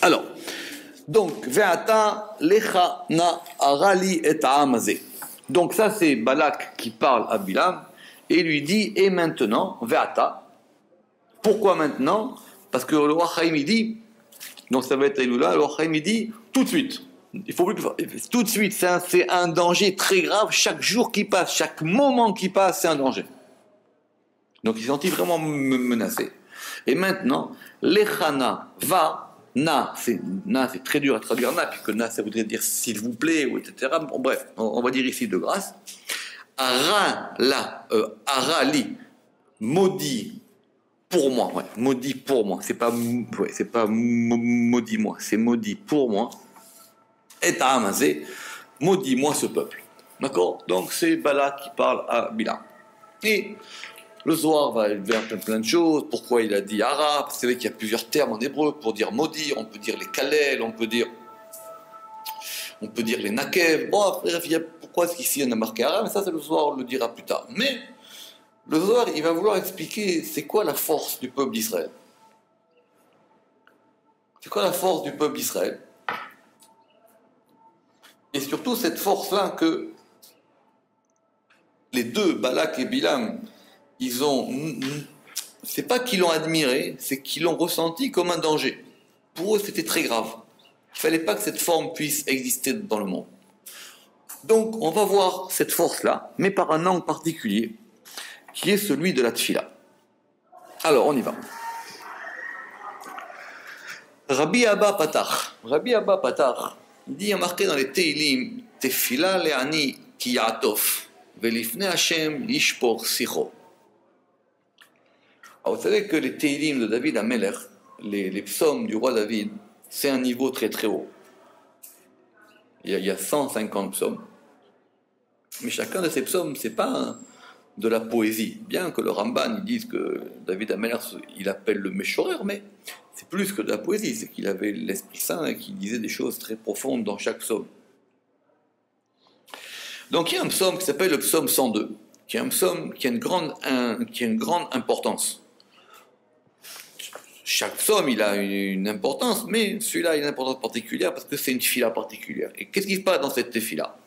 Alors, donc, Ve'ata lecha na arali et ha'amazé. Donc ça c'est Balak qui parle à Bilam et il lui dit et maintenant Ve'ata. Pourquoi maintenant? Parce que le roi Chaim il dit, donc ça va être Eloula, le roi Chaim il dit tout de suite. Il faut plus que, tout de suite, c'est un danger très grave. Chaque jour qui passe, chaque moment qui passe, c'est un danger. Donc il s'est senti vraiment menacé. Et maintenant, lechana va. Na, c'est très dur à traduire na, puisque na, ça voudrait dire s'il vous plaît, ou etc. Bon, bref, on va dire ici de grâce. Arali, maudit pour moi, ouais, maudit pour moi. C'est pas maudit moi, c'est maudit pour moi. Et Amazé, maudit moi ce peuple. D'accord? Donc c'est Balak qui parle à Bilam. Et le Zohar va vers plein de choses. Pourquoi il a dit Ara? Parce que c'est vrai qu'il y a plusieurs termes en hébreu pour dire maudit. On peut dire les Kalel, on peut dire les Nakev. Bon, bref, pourquoi est-ce qu'ici on a marqué Ara? Mais ça, c'est le Zohar, on le dira plus tard. Mais le Zohar, il va vouloir expliquer c'est quoi la force du peuple d'Israël. C'est quoi la force du peuple d'Israël? Et surtout cette force-là que les deux, Balak et Bilam, c'est pas qu'ils l'ont admiré, c'est qu'ils l'ont ressenti comme un danger. Pour eux, c'était très grave. Il fallait pas que cette forme puisse exister dans le monde. Donc, on va voir cette force-là, mais par un angle particulier, qui est celui de la tfila. Alors, on y va. Rabbi Abba Patach, il dit, il y a marqué dans les Teilim, Tefila le'ani ki ya'atof, ve'lifnei Hashem lishpor sicho. Alors, vous savez que les Teilim de David Amelech, les psaumes du roi David, c'est un niveau très très haut. Il y a 150 psaumes. Mais chacun de ces psaumes, c'est pas de la poésie. Bien que le Ramban il dise que David Amelech, il appelle le Meshorer, mais c'est plus que de la poésie. C'est qu'il avait l'Esprit Saint et qu'il disait des choses très profondes dans chaque psaume. Donc il y a un psaume qui s'appelle le psaume 102, qui est un psaume qui a une grande importance. Chaque psaume, il a une importance, mais celui-là, il a une importance particulière parce que c'est une tefila particulière. Et qu'est-ce qui se passe dans cette tefila?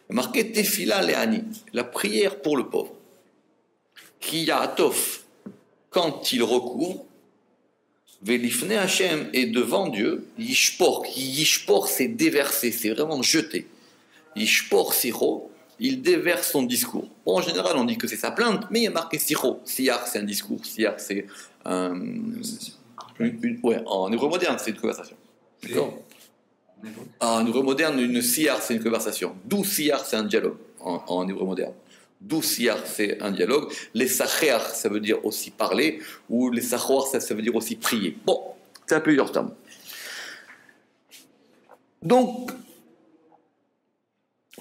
Il y a marqué tefila le'ani, la prière pour le pauvre. Ki ya'atof, quand il recouvre, ve'lifnei Hashem, et devant Dieu, yishpor. Yishpor, c'est déverser, c'est vraiment jeter. Yishpor sicho, il déverse son discours. Bon, en général, on dit que c'est sa plainte, mais il y a marqué sicho. Siyar, c'est un discours. Siyar, c'est ouais, en hébreu moderne, c'est une conversation. D'accord? En hébreu moderne, une siyar, c'est une conversation. D'où siyar, c'est un dialogue en hébreu moderne. D'où siyar, c'est un dialogue. Les sacher, ça veut dire aussi parler, ou les sachor, ça veut dire aussi prier. Bon, c'est à plusieurs termes. Donc,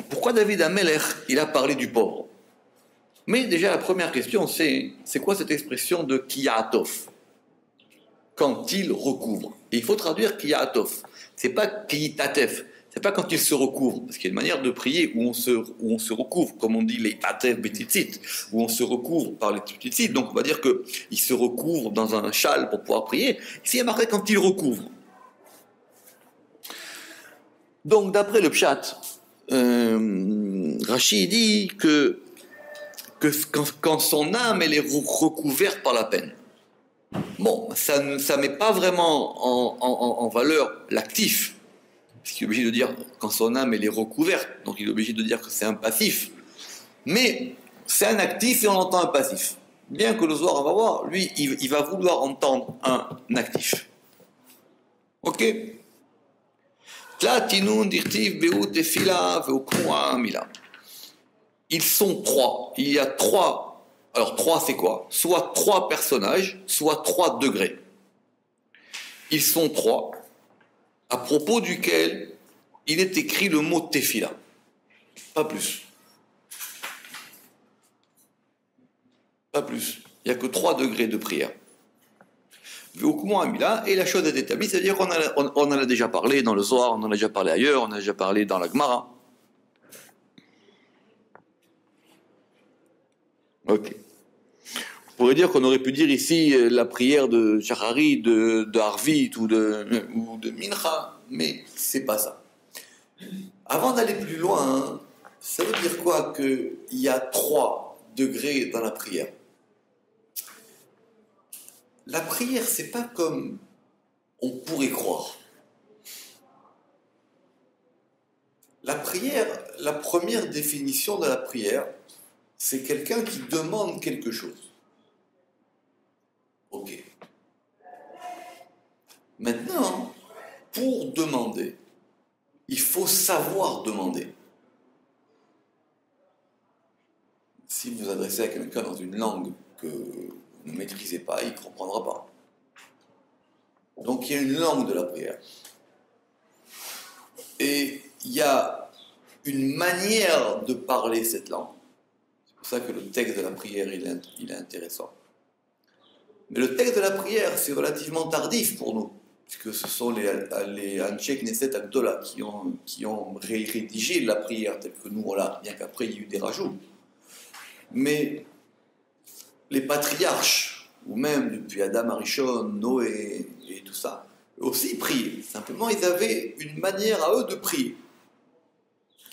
pourquoi David Amelech, il a parlé du pauvre? Mais déjà, la première question, c'est quoi cette expression de Kiyatov? Quand il recouvre. Et il faut traduire Kiyatov. C'est pas Kiyitatef. C'est pas quand il se recouvre. Parce qu'il y a une manière de prier où on se recouvre, comme on dit les Tatef Betitzit, où on se recouvre par les Betitzit. Donc on va dire qu'il se recouvre dans un châle pour pouvoir prier. Ici, il y a marqué quand il recouvre. Donc, d'après le Pshat, Rashi dit que quand son âme elle est recouverte par la peine. Bon, ça ne met pas vraiment en valeur l'actif, parce qu'il est obligé de dire quand son âme elle est recouverte, donc il est obligé de dire que c'est un passif. Mais c'est un actif et on entend un passif. Bien que le Zohar, on va voir, lui, il va vouloir entendre un actif. Ok? Ils sont trois. Il y a trois. Alors, trois, c'est quoi? Soit trois personnages, soit trois degrés. Ils sont trois, à propos duquel il est écrit le mot tefila. Pas plus. Pas plus. Il n'y a que 3 degrés de prière. Et la chose est établie, c'est-à-dire qu'on en a déjà parlé dans le Zohar, on en a déjà parlé ailleurs, on en a déjà parlé dans la Gemara. Ok. pourrait dire qu'on aurait pu dire ici la prière de Shachari, de Harvit ou de Mincha, mais c'est pas ça. Avant d'aller plus loin, ça veut dire quoi? Qu'il y a 3 degrés dans la prière. La prière, c'est pas comme on pourrait croire. La prière, la première définition de la prière, c'est quelqu'un qui demande quelque chose. Ok. Maintenant, pour demander, il faut savoir demander. Si vous vous adressez à quelqu'un dans une langue que vous ne maîtrisez pas, il ne comprendra pas. Donc il y a une langue de la prière. Et il y a une manière de parler cette langue. C'est pour ça que le texte de la prière, il est intéressant. Mais le texte de la prière, c'est relativement tardif pour nous, puisque ce sont les Anshe Knesset Agdola qui ont rédigé la prière telle que nous on l'a, bien qu'après il y a eu des rajouts. Mais les patriarches, ou même depuis Adam Arishon, Noé et tout ça, eux aussi priaient. Simplement, ils avaient une manière à eux de prier.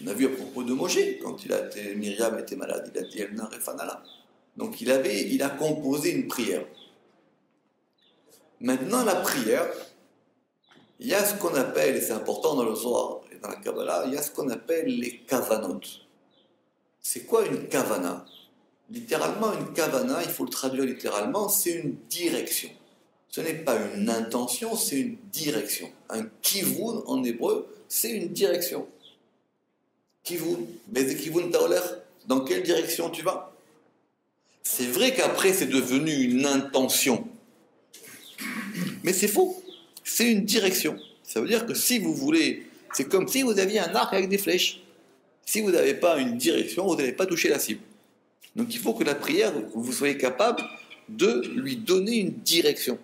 On a vu à propos de Moshe, quand Myriam était malade, il a dit Elna Refanala. Donc il a composé une prière. Maintenant, la prière, il y a ce qu'on appelle, et c'est important dans le Zohar et dans la Kabbalah, il y a ce qu'on appelle les kavanot. C'est quoi une kavana? Littéralement, une kavana, il faut le traduire littéralement, c'est une direction. Ce n'est pas une intention, c'est une direction. Un kivun en hébreu, c'est une direction. Kivun, mais kivun taoler, dans quelle direction tu vas? C'est vrai qu'après c'est devenu une intention. Mais c'est faux, c'est une direction. Ça veut dire que si vous voulez, c'est comme si vous aviez un arc avec des flèches. Si vous n'avez pas une direction, vous n'allez pas toucher la cible. Donc il faut que la prière, vous soyez capable de lui donner une direction.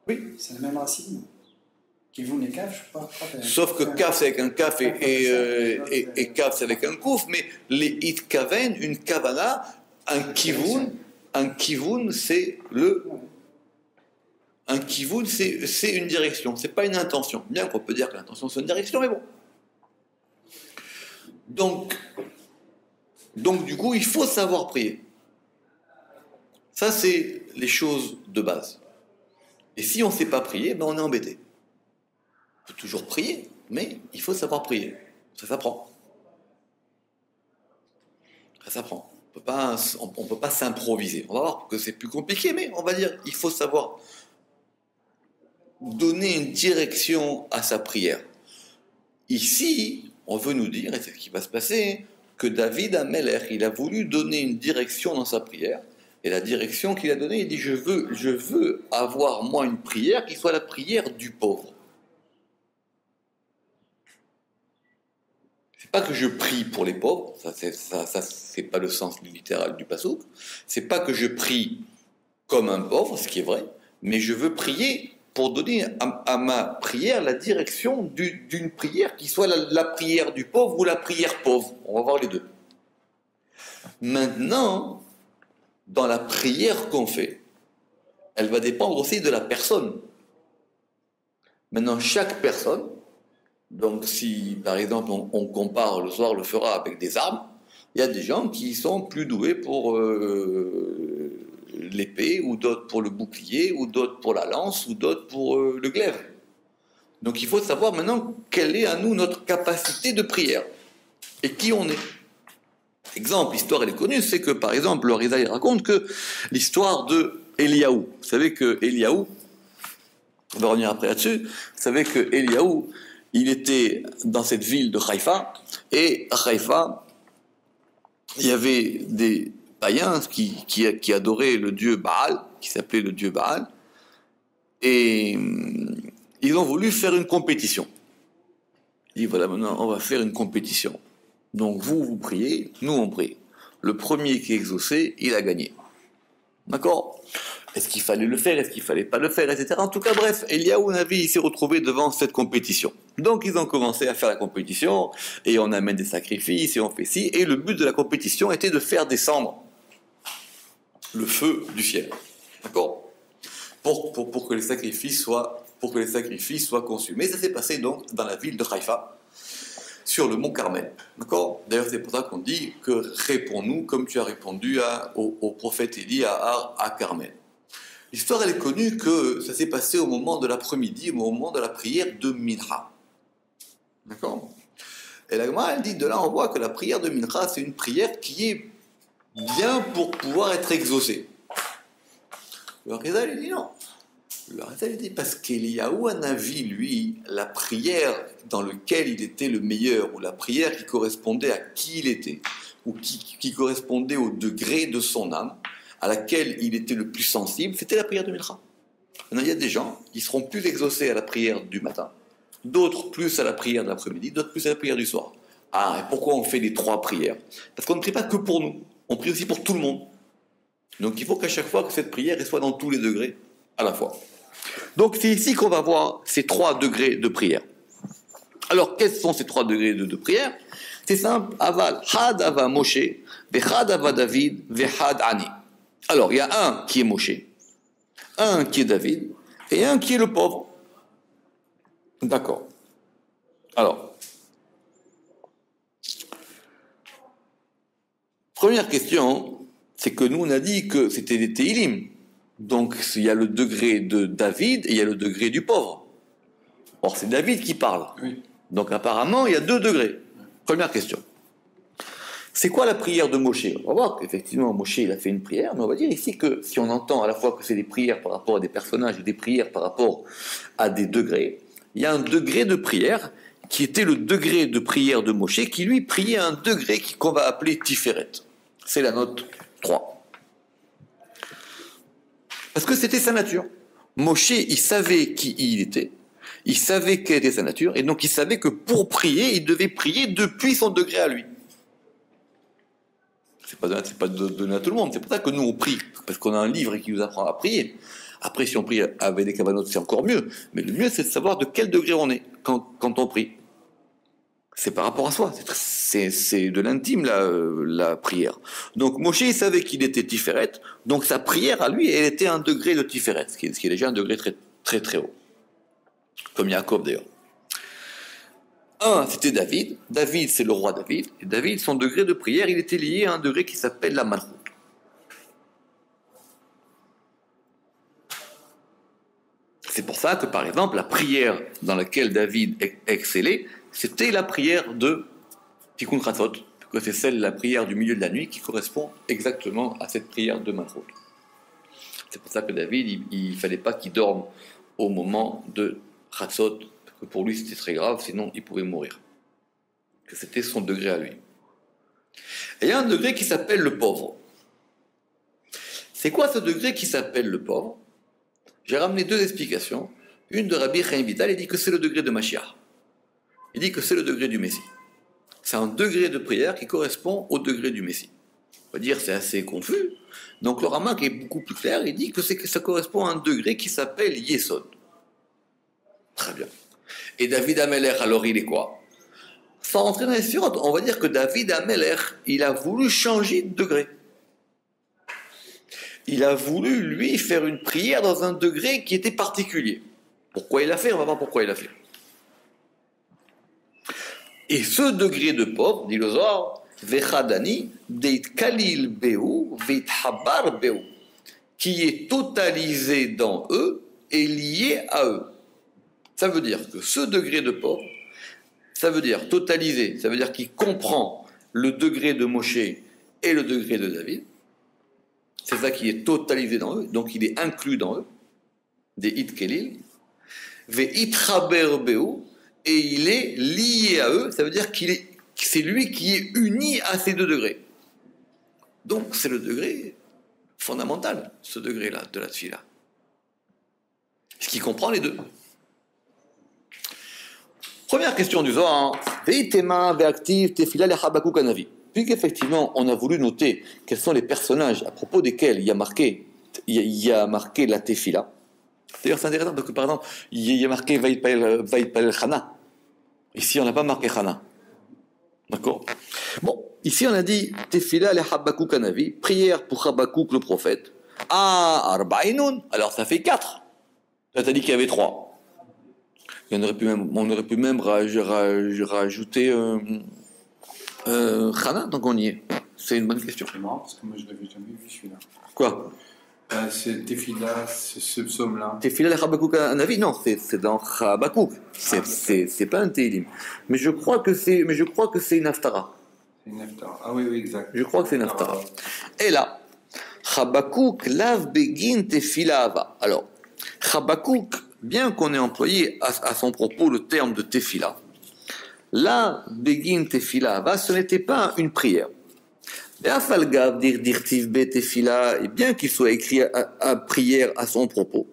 Oui. C'est la même racine. Qui vous les kaf, je crois. Sauf que kaf c'est avec un kaf et kaf c'est avec un kouf, mais les itkaven, une kavana, un kivun c'est le... Un kivun c'est une direction, c'est pas une intention. Bien qu'on peut dire que l'intention c'est une direction, mais bon. Donc du coup, il faut savoir prier. Ça, c'est les choses de base. Et si on ne sait pas prier, ben on est embêté. On peut toujours prier, mais il faut savoir prier. Ça s'apprend. Ça s'apprend. On ne peut pas s'improviser. On va voir que c'est plus compliqué, mais on va dire il faut savoir donner une direction à sa prière. Ici, on veut nous dire, et c'est ce qui va se passer, que David Amelech, il a voulu donner une direction dans sa prière, et la direction qu'il a donnée, il dit je veux avoir moi une prière qui soit la prière du pauvre. C'est pas que je prie pour les pauvres, ça c'est pas le sens littéral du passouk. C'est pas que je prie comme un pauvre, ce qui est vrai, mais je veux prier pour donner à ma prière la direction d'une prière qui soit la prière du pauvre ou la prière pauvre. On va voir les deux. Maintenant, dans la prière qu'on fait, elle va dépendre aussi de la personne. Maintenant, chaque personne, donc si par exemple on compare le soir le fera avec des armes, il y a des gens qui sont plus doués pour l'épée, ou d'autres pour le bouclier, ou d'autres pour la lance, ou d'autres pour le glaive. Donc il faut savoir maintenant quelle est à nous notre capacité de prière et qui on est. Exemple, l'histoire elle est connue, c'est que par exemple le Rizaï raconte que l'histoire de Eliaou. Vous savez que Eliaou, on va revenir après là-dessus, vous savez que Eliaou, il était dans cette ville de Haïfa, et à Haïfa, il y avait des païens qui adoraient le dieu Baal, qui s'appelait le dieu Baal, et ils ont voulu faire une compétition. Ils disent voilà, maintenant on va faire une compétition. Donc vous priez, nous on prie. Le premier qui est exaucé, il a gagné. D'accord? Est-ce qu'il fallait le faire? Est-ce qu'il fallait pas le faire? Etc. En tout cas, bref, Eliaou Navi, il s'est retrouvé devant cette compétition. Donc ils ont commencé à faire la compétition, et on amène des sacrifices, et on fait ci, et le but de la compétition était de faire descendre le feu du ciel. D'accord? Pour que les sacrifices soient consumés. Ça s'est passé donc dans la ville de Haïfa, sur le mont Carmel. D'accord? D'ailleurs, c'est pour ça qu'on dit que réponds-nous comme tu as répondu au prophète Élie à Carmel. L'histoire, elle est connue que ça s'est passé au moment de l'après-midi, au moment de la prière de Mincha. D'accord? Et la Gemara, elle dit, de là, on voit que la prière de Mincha, c'est une prière qui est bien pour pouvoir être exaucée. Le Rizal, il dit non. Le Rizal, il dit, parce qu'Eliyahu Hanavi, lui, la prière dans laquelle il était le meilleur, ou la prière qui correspondait à qui il était, ou qui correspondait au degré de son âme, à laquelle il était le plus sensible, c'était la prière de Mincha. Il y a des gens qui seront plus exaucés à la prière du matin, d'autres plus à la prière de l'après-midi, d'autres plus à la prière du soir. Ah, et pourquoi on fait les 3 prières? Parce qu'on ne prie pas que pour nous, on prie aussi pour tout le monde. Donc il faut qu'à chaque fois que cette prière elle soit dans tous les degrés à la fois. Donc c'est ici qu'on va voir ces 3 degrés de prière. Alors quels sont ces 3 degrés de prière? C'est simple, aval, had ava Moshe, vechad ava David, vechad ani. Alors, il y a un qui est Moshe, un qui est David, et un qui est le pauvre. D'accord. Alors, première question, c'est que nous, on a dit que c'était des Tehillim. Donc, il y a le degré de David et il y a le degré du pauvre. Or, c'est David qui parle. Oui. Donc, apparemment, il y a 2 degrés. Première question. C'est quoi la prière de Moshe? On va voir qu'effectivement, Moshe, il a fait une prière, mais on va dire ici que si on entend à la fois que c'est des prières par rapport à des personnages et des prières par rapport à des degrés, il y a un degré de prière qui était le degré de prière de Moshe, qui lui priait un degré qu'on va appeler Tiferet. C'est la note 3. Parce que c'était sa nature. Moshe, il savait qui il était, il savait quelle était sa nature, et donc il savait que pour prier, il devait prier depuis son degré à lui. C'est pas donné à tout le monde. C'est pour ça que nous, on prie, parce qu'on a un livre qui nous apprend à prier. Après, si on prie avec des cavanotes, c'est encore mieux. Mais le mieux, c'est de savoir de quel degré on est quand on prie. C'est par rapport à soi. C'est de l'intime, la prière. Donc, Moshe, il savait qu'il était Tiferet. Donc, sa prière, à lui, elle était un degré de Tiferet, ce qui est déjà un degré très, très, très haut. Comme Jacob, d'ailleurs. Un, c'était David. David, c'est le roi David. Et David, son degré de prière, il était lié à un degré qui s'appelle la Malchut. C'est pour ça que, par exemple, la prière dans laquelle David excellait, c'était la prière de Tikkun Chatzot, que c'est celle, la prière du milieu de la nuit, qui correspond exactement à cette prière de Malchut. C'est pour ça que David, il ne fallait pas qu'il dorme au moment de Chatzot, que pour lui c'était très grave, sinon il pouvait mourir. Que c'était son degré à lui. Et il y a un degré qui s'appelle le pauvre. C'est quoi ce degré qui s'appelle le pauvre? J'ai ramené 2 explications. Une de Rabbi Chaim Vital, il dit que c'est le degré de Mashiach. Il dit que c'est le degré du Messie. C'est un degré de prière qui correspond au degré du Messie. On va dire c'est assez confus. Donc le Ramak est beaucoup plus clair, il dit que ça correspond à un degré qui s'appelle Yesod. Très bien. Et David Amelech, alors il est quoi? Sans rentrer dans les surotes, on va dire que David Amelech, il a voulu changer de degré. Il a voulu, lui, faire une prière dans un degré qui était particulier. Pourquoi il l'a fait? On va voir pourquoi il l'a fait. Et ce degré de pauvre, dit le Zohar, Vechadani, Deit Kalil Behu, Veit Habar Behu, qui est totalisé dans eux et lié à eux. Ça veut dire que ce degré de pauvre, ça veut dire totalisé, ça veut dire qu'il comprend le degré de Moshe et le degré de David. C'est ça qui est totalisé dans eux, donc il est inclus dans eux, des It Kelil, Ve'itchaber Behu, et il est lié à eux, ça veut dire c'est lui qui est uni à ces 2 degrés. Donc c'est le degré fondamental, ce degré-là, de la tfila. Ce qui comprend les 2. Première question du Zohar, Veitema ve'aktiv tefila leChabakuk Hanavi. Puisqu'effectivement, on a voulu noter quels sont les personnages à propos desquels il y a marqué la tefila. D'ailleurs, c'est intéressant parce que, par exemple, il y a marqué Vaïtpalel Chana. Ici, on n'a pas marqué Chana. D'accord. Bon, ici on a dit Tefila le Habakouk Anavi, prière pour Habakouk le prophète. Ah, Arba'inun, alors ça fait 4. Là, t'as dit qu'il y avait 3. On aurait pu même rajouter Khana, donc on y est. C'est une bonne question. C'est marrant parce que moi je l'avais jamais vu celui-là. Quoi? C'est Tefila, c'est ce psaume-là. Tefila le Habakouk Anavi, non, c'est dans Habakouk. C'est pas un Télim. Mais je crois que c'est une Haftara. C'est une Haftarah. Ah oui, exact. Je crois que c'est une Haftara. Et là, Habakouk lav begin Tefila ava. Alors, Habakouk, bien qu'on ait employé à son propos le terme de Tefila, là, begin Tefila ava, ce n'était pas une prière. Be'afalgav dirtiv be Tefila, et bien qu'il soit écrit à prière à son propos,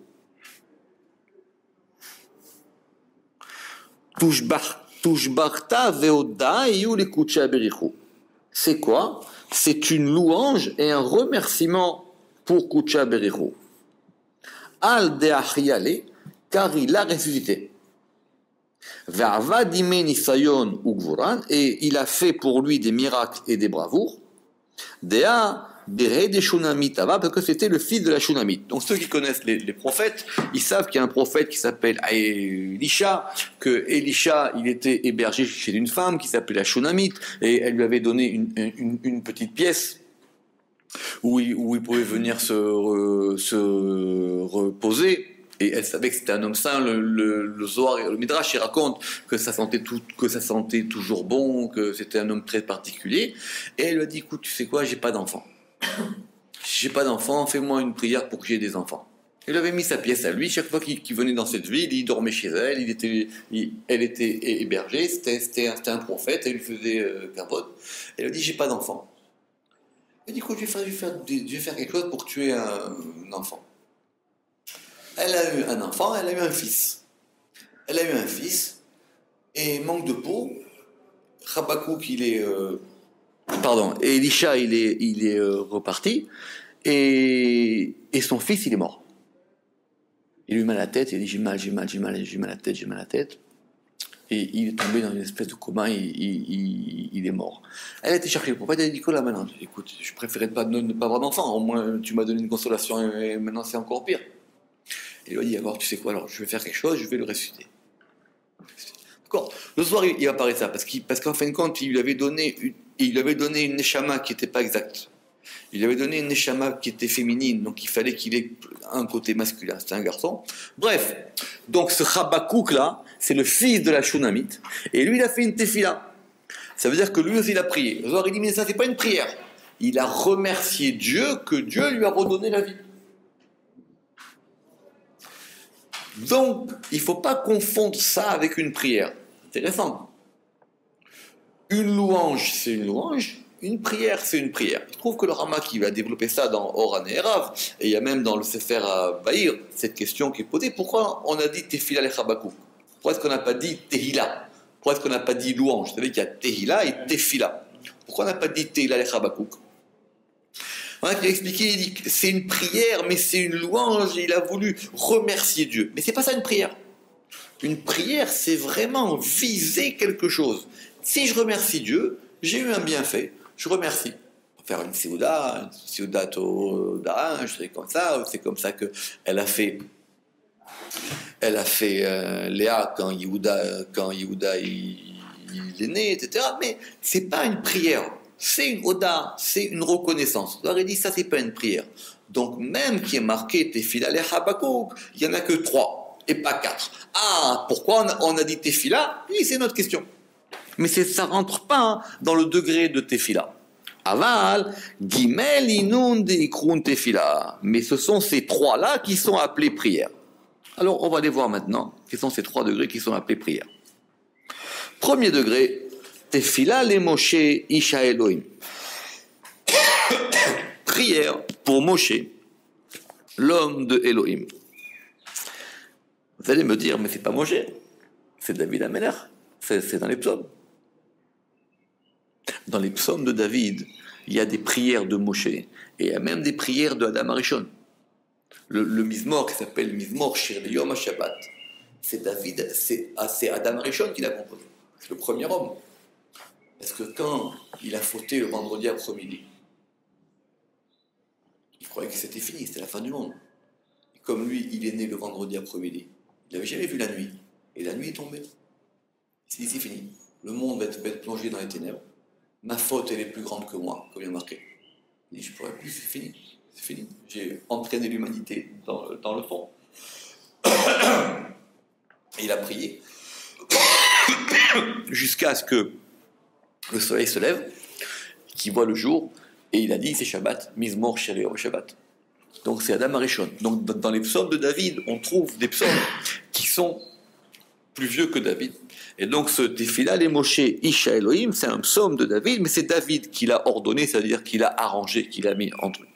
Tushbarta veoda iyu lekucha berichu. C'est quoi? C'est une louange et un remerciement pour Kucha Berichu. Al de'achiale, car il a ressuscité. Ve'avad ime nisayon ugvuran, et il a fait pour lui des miracles et des bravoures. Dea bere de Shunamit ava, parce que c'était le fils de la Shunamite. Donc ceux qui connaissent les prophètes, ils savent qu'il y a un prophète qui s'appelle Elisha, que Elisha, il était hébergé chez une femme qui s'appelait la Shunamite, et elle lui avait donné une petite pièce où il pouvait venir se reposer. Et elle savait que c'était un homme saint. Le Zohar, le Midrash, il raconte que ça sentait toujours bon, que c'était un homme très particulier. Et elle lui a dit, écoute, tu sais quoi, j'ai pas d'enfant. J'ai pas d'enfant, fais-moi une prière pour que j'ai des enfants. Il avait mis sa pièce à lui. Chaque fois qu'il venait dans cette ville, il dormait chez elle. Elle était hébergée. C'était un prophète. Elle lui faisait capote. Elle a dit, j'ai pas d'enfant. Elle dit, écoute, je vais faire quelque chose pour que tu aies un enfant. Elle a eu un enfant, elle a eu un fils. Elle a eu un fils, et manque de peau, Habakouk, Elisha, il est reparti, et son fils, il est mort. Il a eu mal à la tête, il a dit j'ai mal à la tête, et il est tombé dans une espèce de coma, il est mort. Elle a été chercher le prophète, elle a dit, Nicolas, maintenant, écoute, je préférais ne pas avoir d'enfant, au moins tu m'as donné une consolation, et maintenant c'est encore pire. Il lui a dit, alors tu sais quoi, alors je vais faire quelque chose, je vais le ressusciter. D'accord. Le soir, il va parler de ça, parce qu'en fin de compte, il lui avait donné une neshama qui n'était pas exacte. Il lui avait donné une neshama qui était féminine, donc il fallait qu'il ait un côté masculin, c'était un garçon. Bref, donc ce Habakouk là, c'est le fils de la Shunamite, et lui il a fait une tefila. Ça veut dire que lui aussi il a prié. Le soir, il dit, mais ça c'est pas une prière. Il a remercié Dieu que Dieu lui a redonné la vie. Donc, il ne faut pas confondre ça avec une prière. Intéressant. Une louange, c'est une louange. Une prière, c'est une prière. Je trouve que le Rama qui va développer ça dans Oran et Erav, et il y a même dans le Sefer à Bahir, cette question qui est posée, pourquoi on a dit Tefila le Habakouk? Pourquoi est-ce qu'on n'a pas dit Tehila? Pourquoi est-ce qu'on n'a pas dit louange? Vous savez qu'il y a Tehila et Tefila. Pourquoi on n'a pas dit Tehila le Habakouk? On a expliqué, il dit que c'est une prière, mais c'est une louange, et il a voulu remercier Dieu. Mais c'est pas ça une prière. Une prière, c'est vraiment viser quelque chose. Si je remercie Dieu, j'ai eu un bienfait, je remercie. On va faire une Seudat Toda, c'est comme ça qu'elle a fait Léa quand Yehuda il est né, etc. Mais c'est pas une prière. C'est une oda, c'est une reconnaissance. On aurait dit ça, c'est pas une prière. Donc même qui est marqué Tefila le Habakouk, il y en a que 3 et pas 4. Ah, pourquoi on a dit Tefila? Oui, c'est notre question. Mais ça rentre pas dans le degré de Tefila. Aval, Gimel Inun de Ikrun Tefila. Mais ce sont ces 3-là qui sont appelés prières. Alors on va les voir maintenant. Quels sont ces 3 degrés qui sont appelés prières? Premier degré, Tefila le Moshe Isha Elohim. Prière pour Moshe, l'homme de Elohim. Vous allez me dire, mais c'est pas Moshe, c'est David Amelech, c'est dans les psaumes. Dans les psaumes de David, il y a des prières de Moshe, et il y a même des prières de Adam Arishon. Le Mizmor qui s'appelle Mizmor Shir Yom HaShabbat, c'est Adam Arishon qui l'a composé. C'est le premier homme. Parce que quand il a fauté le vendredi après-midi, il croyait que c'était fini, c'était la fin du monde. Et comme lui, il est né le vendredi après-midi, il n'avait jamais vu la nuit. Et la nuit est tombée. Il s'est dit, c'est fini. Le monde va être plongé dans les ténèbres. Ma faute, elle est plus grande que moi, comme il a marqué. Il dit, je ne pourrais plus, c'est fini. C'est fini. J'ai entraîné l'humanité dans le fond. Et il a prié jusqu'à ce que le soleil se lève, qu'il voit le jour, et il a dit, c'est Shabbat, Mizmor Shalom Shabbat. Donc c'est Adam Arishon. Donc dans les psaumes de David, on trouve des psaumes qui sont plus vieux que David. Et donc ce Tefila les Moshe Isha Elohim, c'est un psaume de David, mais c'est David qui l'a ordonné, c'est-à-dire qu'il l'a arrangé, qu'il l'a mis entre eux.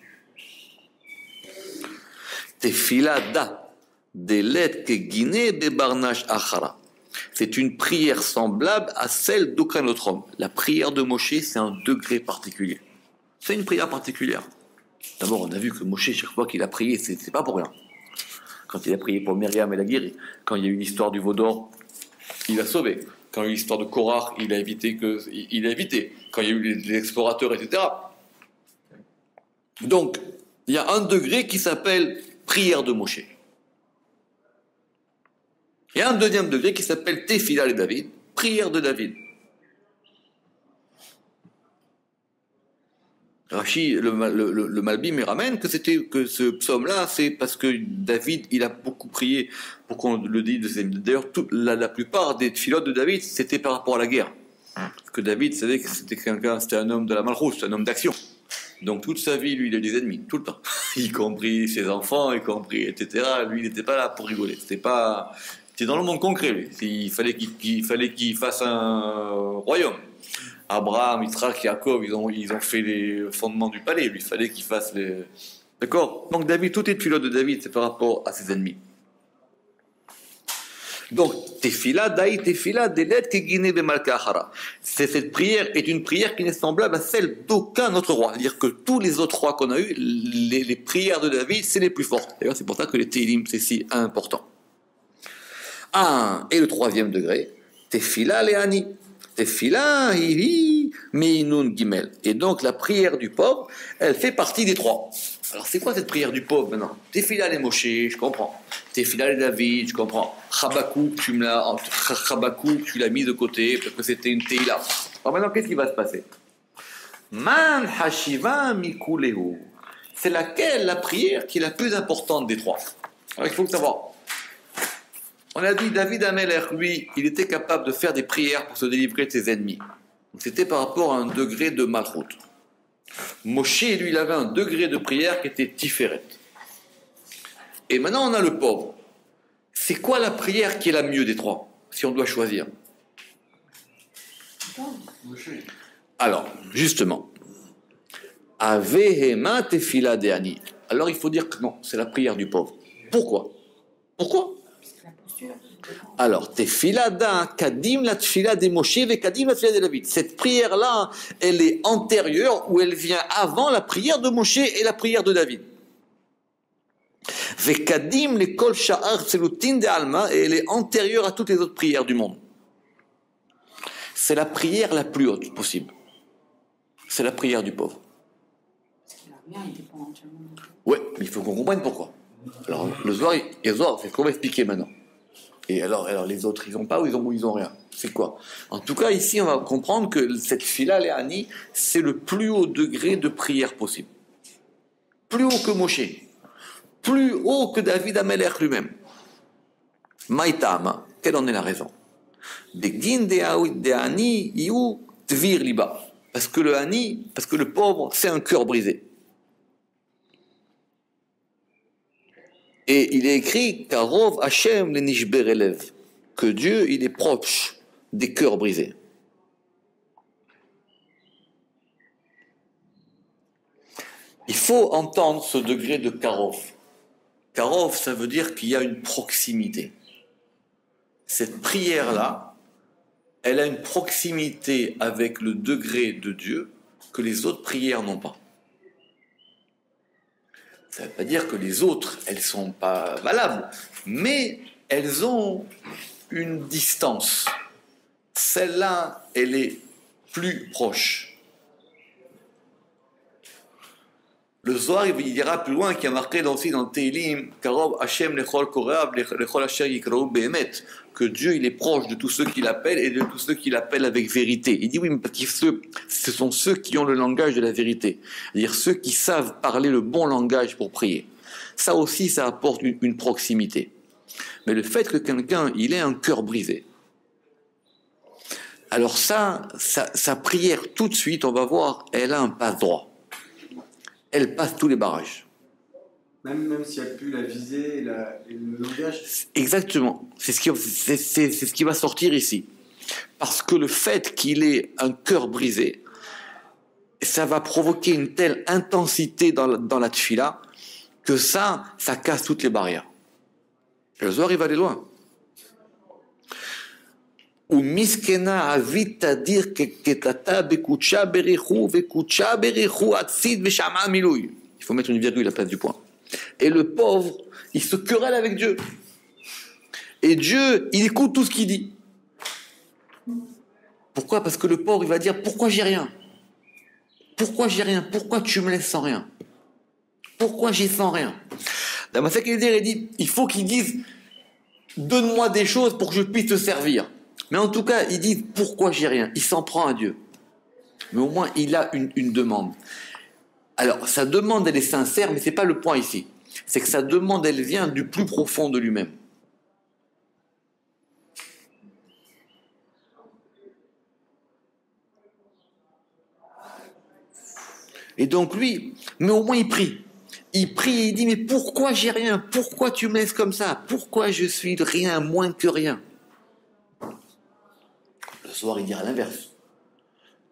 Tefila da delet kegine bebarnash achara. C'est une prière semblable à celle d'aucun autre homme. La prière de Moshe, c'est un degré particulier. C'est une prière particulière. D'abord, on a vu que Moshe, chaque fois qu'il a prié, c'est pas pour rien. Quand il a prié pour Myriam et la guéri, quand il y a eu l'histoire du veau d'or, il a sauvé. Quand il y a eu l'histoire de Korach, il a évité. Quand il y a eu les explorateurs, etc. Donc, il y a un degré qui s'appelle prière de Moshe. Il y a un deuxième degré qui s'appelle Tefila les David, prière de David. Rashi, le Malbim, il ramène que ce psaume-là, c'est parce que David, il a beaucoup prié pour qu'on le dise. D'ailleurs, la plupart des filotes de David, c'était par rapport à la guerre. Parce que David savait que c'était un homme de la malchouche, un homme d'action. Donc toute sa vie, lui, il a des ennemis, tout le temps. Y compris ses enfants, y compris, etc. Lui, il n'était pas là pour rigoler. C'était dans le monde concret, lui. Il fallait qu'il fasse un royaume. Abraham, Yitzhak, Yaakov, ils ont fait les fondements du palais. Lui, il fallait qu'il fasse les... D'accord? Donc David, tout est pilote de David, c'est par rapport à ses ennemis. Donc, Tefila, Delet, Kegine, Bemalka, Achara. Cette prière est une prière qui n'est semblable à celle d'aucun autre roi. C'est-à-dire que tous les autres rois qu'on a eus, les prières de David, c'est les plus fortes. D'ailleurs, c'est pour ça que les Télim, c'est si important. Et le troisième degré, Tefila, Leani. Tefila, Meinun Gimel. Et donc la prière du pauvre, elle fait partie des trois. Alors c'est quoi cette prière du pauvre maintenant? Tefila les Moshe, je comprends. Tefila les David, je comprends. Chabakouk, tu l'as mis de côté parce que c'était une Teila. Alors maintenant, qu'est-ce qui va se passer? Man Hashiva Mikulehu. C'est laquelle la prière qui est la plus importante des trois? Alors il faut savoir. On a dit David Amelech, lui, il était capable de faire des prières pour se délivrer de ses ennemis. Donc c'était par rapport à un degré de malchut. Moshe, lui, il avait un degré de prière qui était Tiferet. Et maintenant, on a le pauvre. C'est quoi la prière qui est la mieux des trois, si on doit choisir? Alors, justement, Avehema tefila deani. Alors, il faut dire que non, c'est la prière du pauvre. Pourquoi? Alors, tefila da kadim la tefila de Moshe ve kadim la tefila de David. Cette prière-là, elle est antérieure ou elle vient avant la prière de Moshe et la prière de David. Ve kadim le kol sha'ar tzelutin de alma, et elle est antérieure à toutes les autres prières du monde. C'est la prière la plus haute possible. C'est la prière du pauvre. Ouais, mais il faut qu'on comprenne pourquoi. Alors, le Zohar, c'est ce qu'on va expliquer maintenant. Et alors les autres, ils ont pas ou ils ont rien? C'est quoi? En tout cas, ici, on va comprendre que cette fila Léani, c'est le plus haut degré de prière possible. Plus haut que Moshe. Plus haut que David Amelech lui-même. Maïtama, quelle en est la raison? Parce que le pauvre, c'est un cœur brisé. Et il est écrit Karov Hashem le Nishber Elev, que Dieu, il est proche des cœurs brisés. Il faut entendre ce degré de Karov. Karov, ça veut dire qu'il y a une proximité. Cette prière-là, elle a une proximité avec le degré de Dieu que les autres prières n'ont pas. Ça ne veut pas dire que les autres, elles ne sont pas valables, mais elles ont une distance. Celle-là, elle est plus proche. Le Zohar, il dira plus loin, qui a marqué aussi dans Teilim, Karov Hashem lechol koreav lechol asher yikraou behemet, que Dieu il est proche de tous ceux qui l'appellent et de tous ceux qui l'appellent avec vérité. Il dit oui, mais parce que ce sont ceux qui ont le langage de la vérité, c'est-à-dire ceux qui savent parler le bon langage pour prier. Ça aussi, ça apporte une proximité. Mais le fait que quelqu'un il ait un cœur brisé, alors sa prière tout de suite, on va voir, elle a un passe droit. Elle passe tous les barrages. Même si elle a pu la visée et le langage. Exactement. C'est ce qui va sortir ici. Parce que le fait qu'il ait un cœur brisé, ça va provoquer une telle intensité dans la tfila que ça casse toutes les barrières. Le Zohar, il va aller loin. Ou miskena avit tadir ketata bekucha berichu vekucha berichu atsid veshama milouy. Il faut mettre une virgule à la place du point. Et le pauvre, il se querelle avec Dieu. Et Dieu, il écoute tout ce qu'il dit. Pourquoi? Parce que le pauvre, il va dire, pourquoi j'ai rien? Pourquoi j'ai rien? Pourquoi tu me laisses sans rien? Pourquoi j'ai sans rien? Dans ma secte, il dit, il faut qu'il dise, donne-moi des choses pour que je puisse te servir. Mais en tout cas, il dit, pourquoi j'ai rien? Il s'en prend à Dieu. Mais au moins, il a une demande. Alors, sa demande, elle est sincère, mais ce n'est pas le point ici. C'est que sa demande, elle vient du plus profond de lui-même. Et donc lui, mais au moins il prie. Il prie et il dit, mais pourquoi j'ai rien? Pourquoi tu me laisses comme ça? Pourquoi je suis rien, moins que rien? Le soir, il dira l'inverse.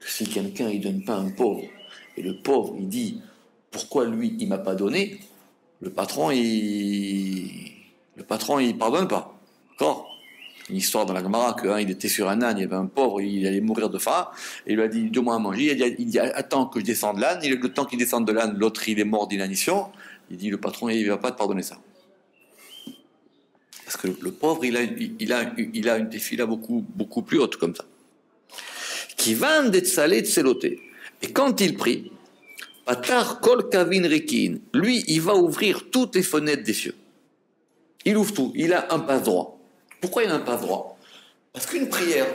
Que si quelqu'un, il donne pas à un pauvre, et le pauvre, il dit, pourquoi lui, il m'a pas donné? Le patron, il pardonne pas. D'accord? Une histoire dans la Gemara qu'il était sur un âne, il y avait un pauvre, il allait mourir de faim, et il lui a dit, donne-moi à manger. Il dit, attends que je descende de l'âne. Et le temps qu'il descende de l'âne, l'autre, il est mort d'inanition. Il dit, le patron, il ne va pas te pardonner ça. Parce que le pauvre, il a une tefila beaucoup plus haute comme ça. Qui va d'être salé de seloté. Et quand il prie, Patar kol kavin rekin, lui, il va ouvrir toutes les fenêtres des cieux. Il ouvre tout. Il a un passe droit. Pourquoi il a un passe droit? Parce qu'une prière,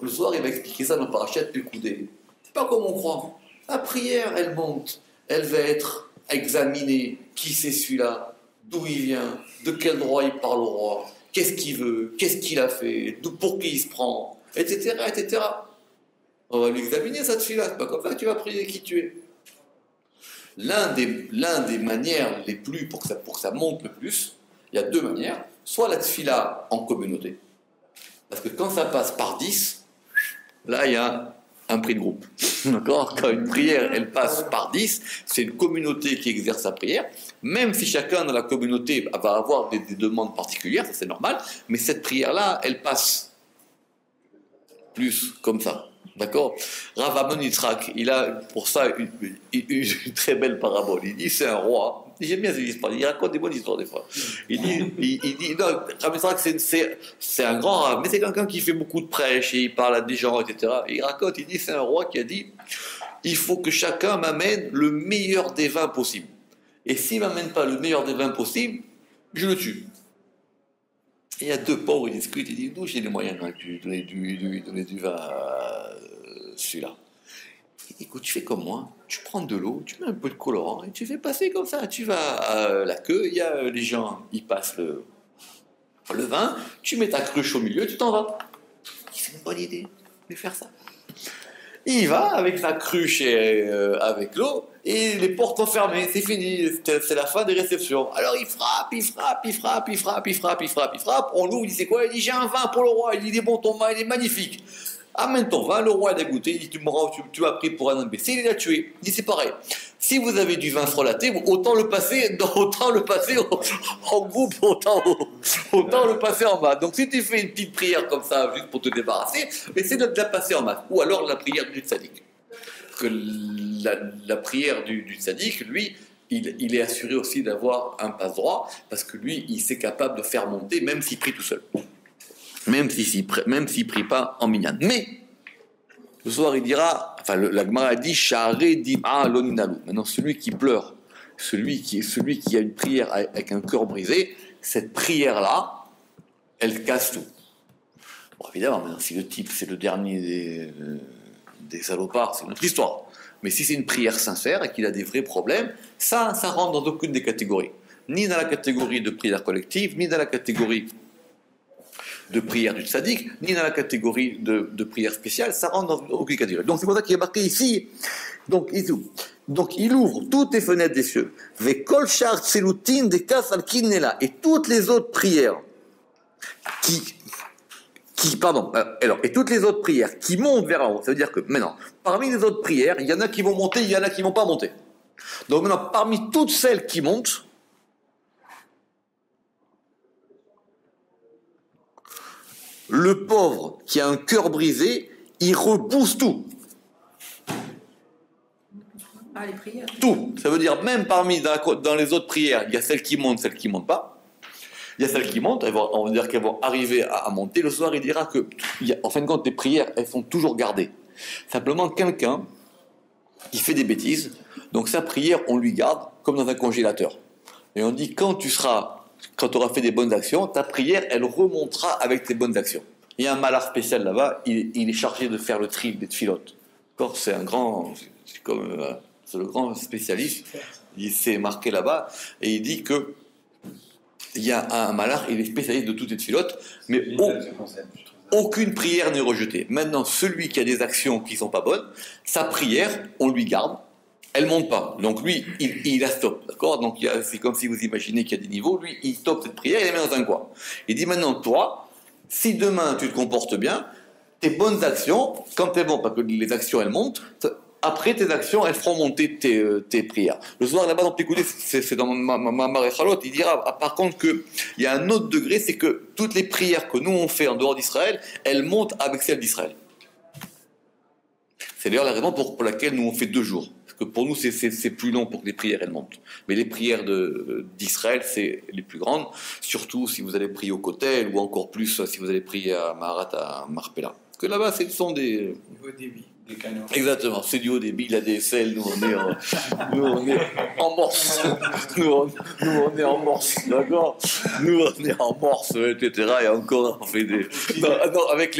le soir, il va expliquer ça dans Parashat Pekoudé. C'est pas comme on croit. La prière, elle monte. Elle va être examinée. Qui c'est celui-là? D'où il vient? De quel droit il parle au roi? Qu'est-ce qu'il veut? Qu'est-ce qu'il a fait? Pour qui il se prend? Etc., etc. On va l'examiner, cette fille-là. C'est pas comme ça que tu vas prier qui tu es. L'un des manières les plus, pour que ça monte le plus, il y a deux manières. Soit la tfila en communauté. Parce que quand ça passe par 10, là, il y a un prix de groupe. D'accord? Quand une prière, elle passe par 10, c'est une communauté qui exerce sa prière. Même si chacun dans la communauté va avoir des demandes particulières, ça c'est normal, mais cette prière-là, elle passe plus comme ça. D'accord? Rav Amnon Yitzhak, il a pour ça une très belle parabole. Il dit, c'est un roi. J'aime bien ces histoires. Il raconte des bonnes histoires des fois. Il dit non, Rav Yitzhak, c'est un grand Rav, mais c'est quelqu'un qui fait beaucoup de prêches et il parle à des gens, etc. Et il raconte, il dit, c'est un roi qui a dit, il faut que chacun m'amène le meilleur des vins possible. Et s'il ne m'amène pas le meilleur des vins possible, je le tue. Et il y a deux pauvres, ils discutent, ils disent, d'où j'ai les moyens de donner du vin à celui-là. Il dit, écoute, tu fais comme moi, tu prends de l'eau, tu mets un peu de colorant et tu fais passer comme ça. Tu vas à la queue, il y a les gens, ils passent le vin, tu mets ta cruche au milieu, tu t'en vas. C'est une bonne idée de faire ça. Il va avec sa cruche et avec l'eau, et les portes sont fermées, c'est fini, c'est la fin des réceptions. Alors il frappe, on l'ouvre, il dit c'est quoi? Il dit j'ai un vin pour le roi, il dit il est bon ton vin, il est magnifique. Amène ton vin, le roi a goûté, il dit tu m'as pris pour un imbécile, il l'a tué. Il dit c'est pareil, si vous avez du vin frelaté, autant le passer en groupe, autant le passer en masse. Donc si tu fais une petite prière comme ça, juste pour te débarrasser, essaie de la passer en masse. Ou alors la prière du tzaddik. Que la prière du tzaddik, lui, il est assuré aussi d'avoir un passe droit, parce que lui, il est capable de faire monter, même s'il prie tout seul. Même s'il prie pas en minyan. Mais, Le soir, il dira, enfin, la Gemara dit, Sha'are dim'a lo ninalu. Maintenant, celui qui pleure, celui qui a une prière avec un cœur brisé, cette prière-là, elle casse tout. Bon, évidemment, maintenant, si le type, c'est le dernier des salopards, c'est notre histoire. Mais si c'est une prière sincère et qu'il a des vrais problèmes, ça rentre dans aucune des catégories. Ni dans la catégorie de prière collective, ni dans la catégorie de prière du tzaddik, ni dans la catégorie de prière spéciale, ça rentre dans aucune catégorie. Donc c'est pour ça qu'il est marqué ici, donc il ouvre toutes les fenêtres des cieux, Vekol shar tselutin de kas al kinela, et toutes les autres prières et toutes les autres prières qui montent vers en haut, ça veut dire que maintenant, parmi les autres prières, il y en a qui vont monter, il y en a qui ne vont pas monter. Donc maintenant, parmi toutes celles qui montent, le pauvre qui a un cœur brisé, il repousse tout. Ah, les prières. Tout. Ça veut dire, même parmi dans les autres prières, il y a celles qui montent, celles qui ne montent pas. Il y a celles qui montent, on va dire qu'elles vont arriver à monter. Le soir, il dira que, en fin de compte, les prières, elles sont toujours gardées. Simplement, quelqu'un qui fait des bêtises, donc sa prière, on lui garde comme dans un congélateur. Et on dit, quand tu auras fait des bonnes actions, ta prière, elle remontera avec tes bonnes actions. Il y a un malard spécial là-bas, il est chargé de faire le tri des tfilotes. C'est un grand, c'est le grand spécialiste, il s'est marqué là-bas, et il dit que il y a un malard, il est spécialiste de toutes les tfilotes, mais aucune prière n'est rejetée. Maintenant, celui qui a des actions qui ne sont pas bonnes, sa prière, on lui garde, elle ne monte pas. Donc lui, il la stoppe, d'accord? Donc c'est comme si vous imaginez qu'il y a des niveaux, lui, il stoppe cette prière, il la met dans un coin. Il dit maintenant, toi, si demain tu te comportes bien, tes bonnes actions, quand elles vont, parce que les actions elles montent, après tes actions, elles feront monter tes prières. Le soir là-bas, dans Pécoudé, c'est dans ma Maréchalot, il dira par contre qu'il y a un autre degré, c'est que toutes les prières que nous on fait en dehors d'Israël, elles montent avec celles d'Israël. C'est d'ailleurs la raison pour laquelle nous on fait 2 jours. Parce que pour nous, c'est plus long pour que les prières elles montent. Mais les prières d'Israël, c'est les plus grandes, surtout si vous allez prier au Kotel, ou encore plus si vous allez prier à Maharat, à Marpella. Parce que là-bas, ce sont des... Au débit, des canons. Exactement, c'est du haut débit, la DSL, nous on est en morse. Nous on est en morse, d'accord? Nous on est en morse, etc. Et encore, on fait des... Non, avec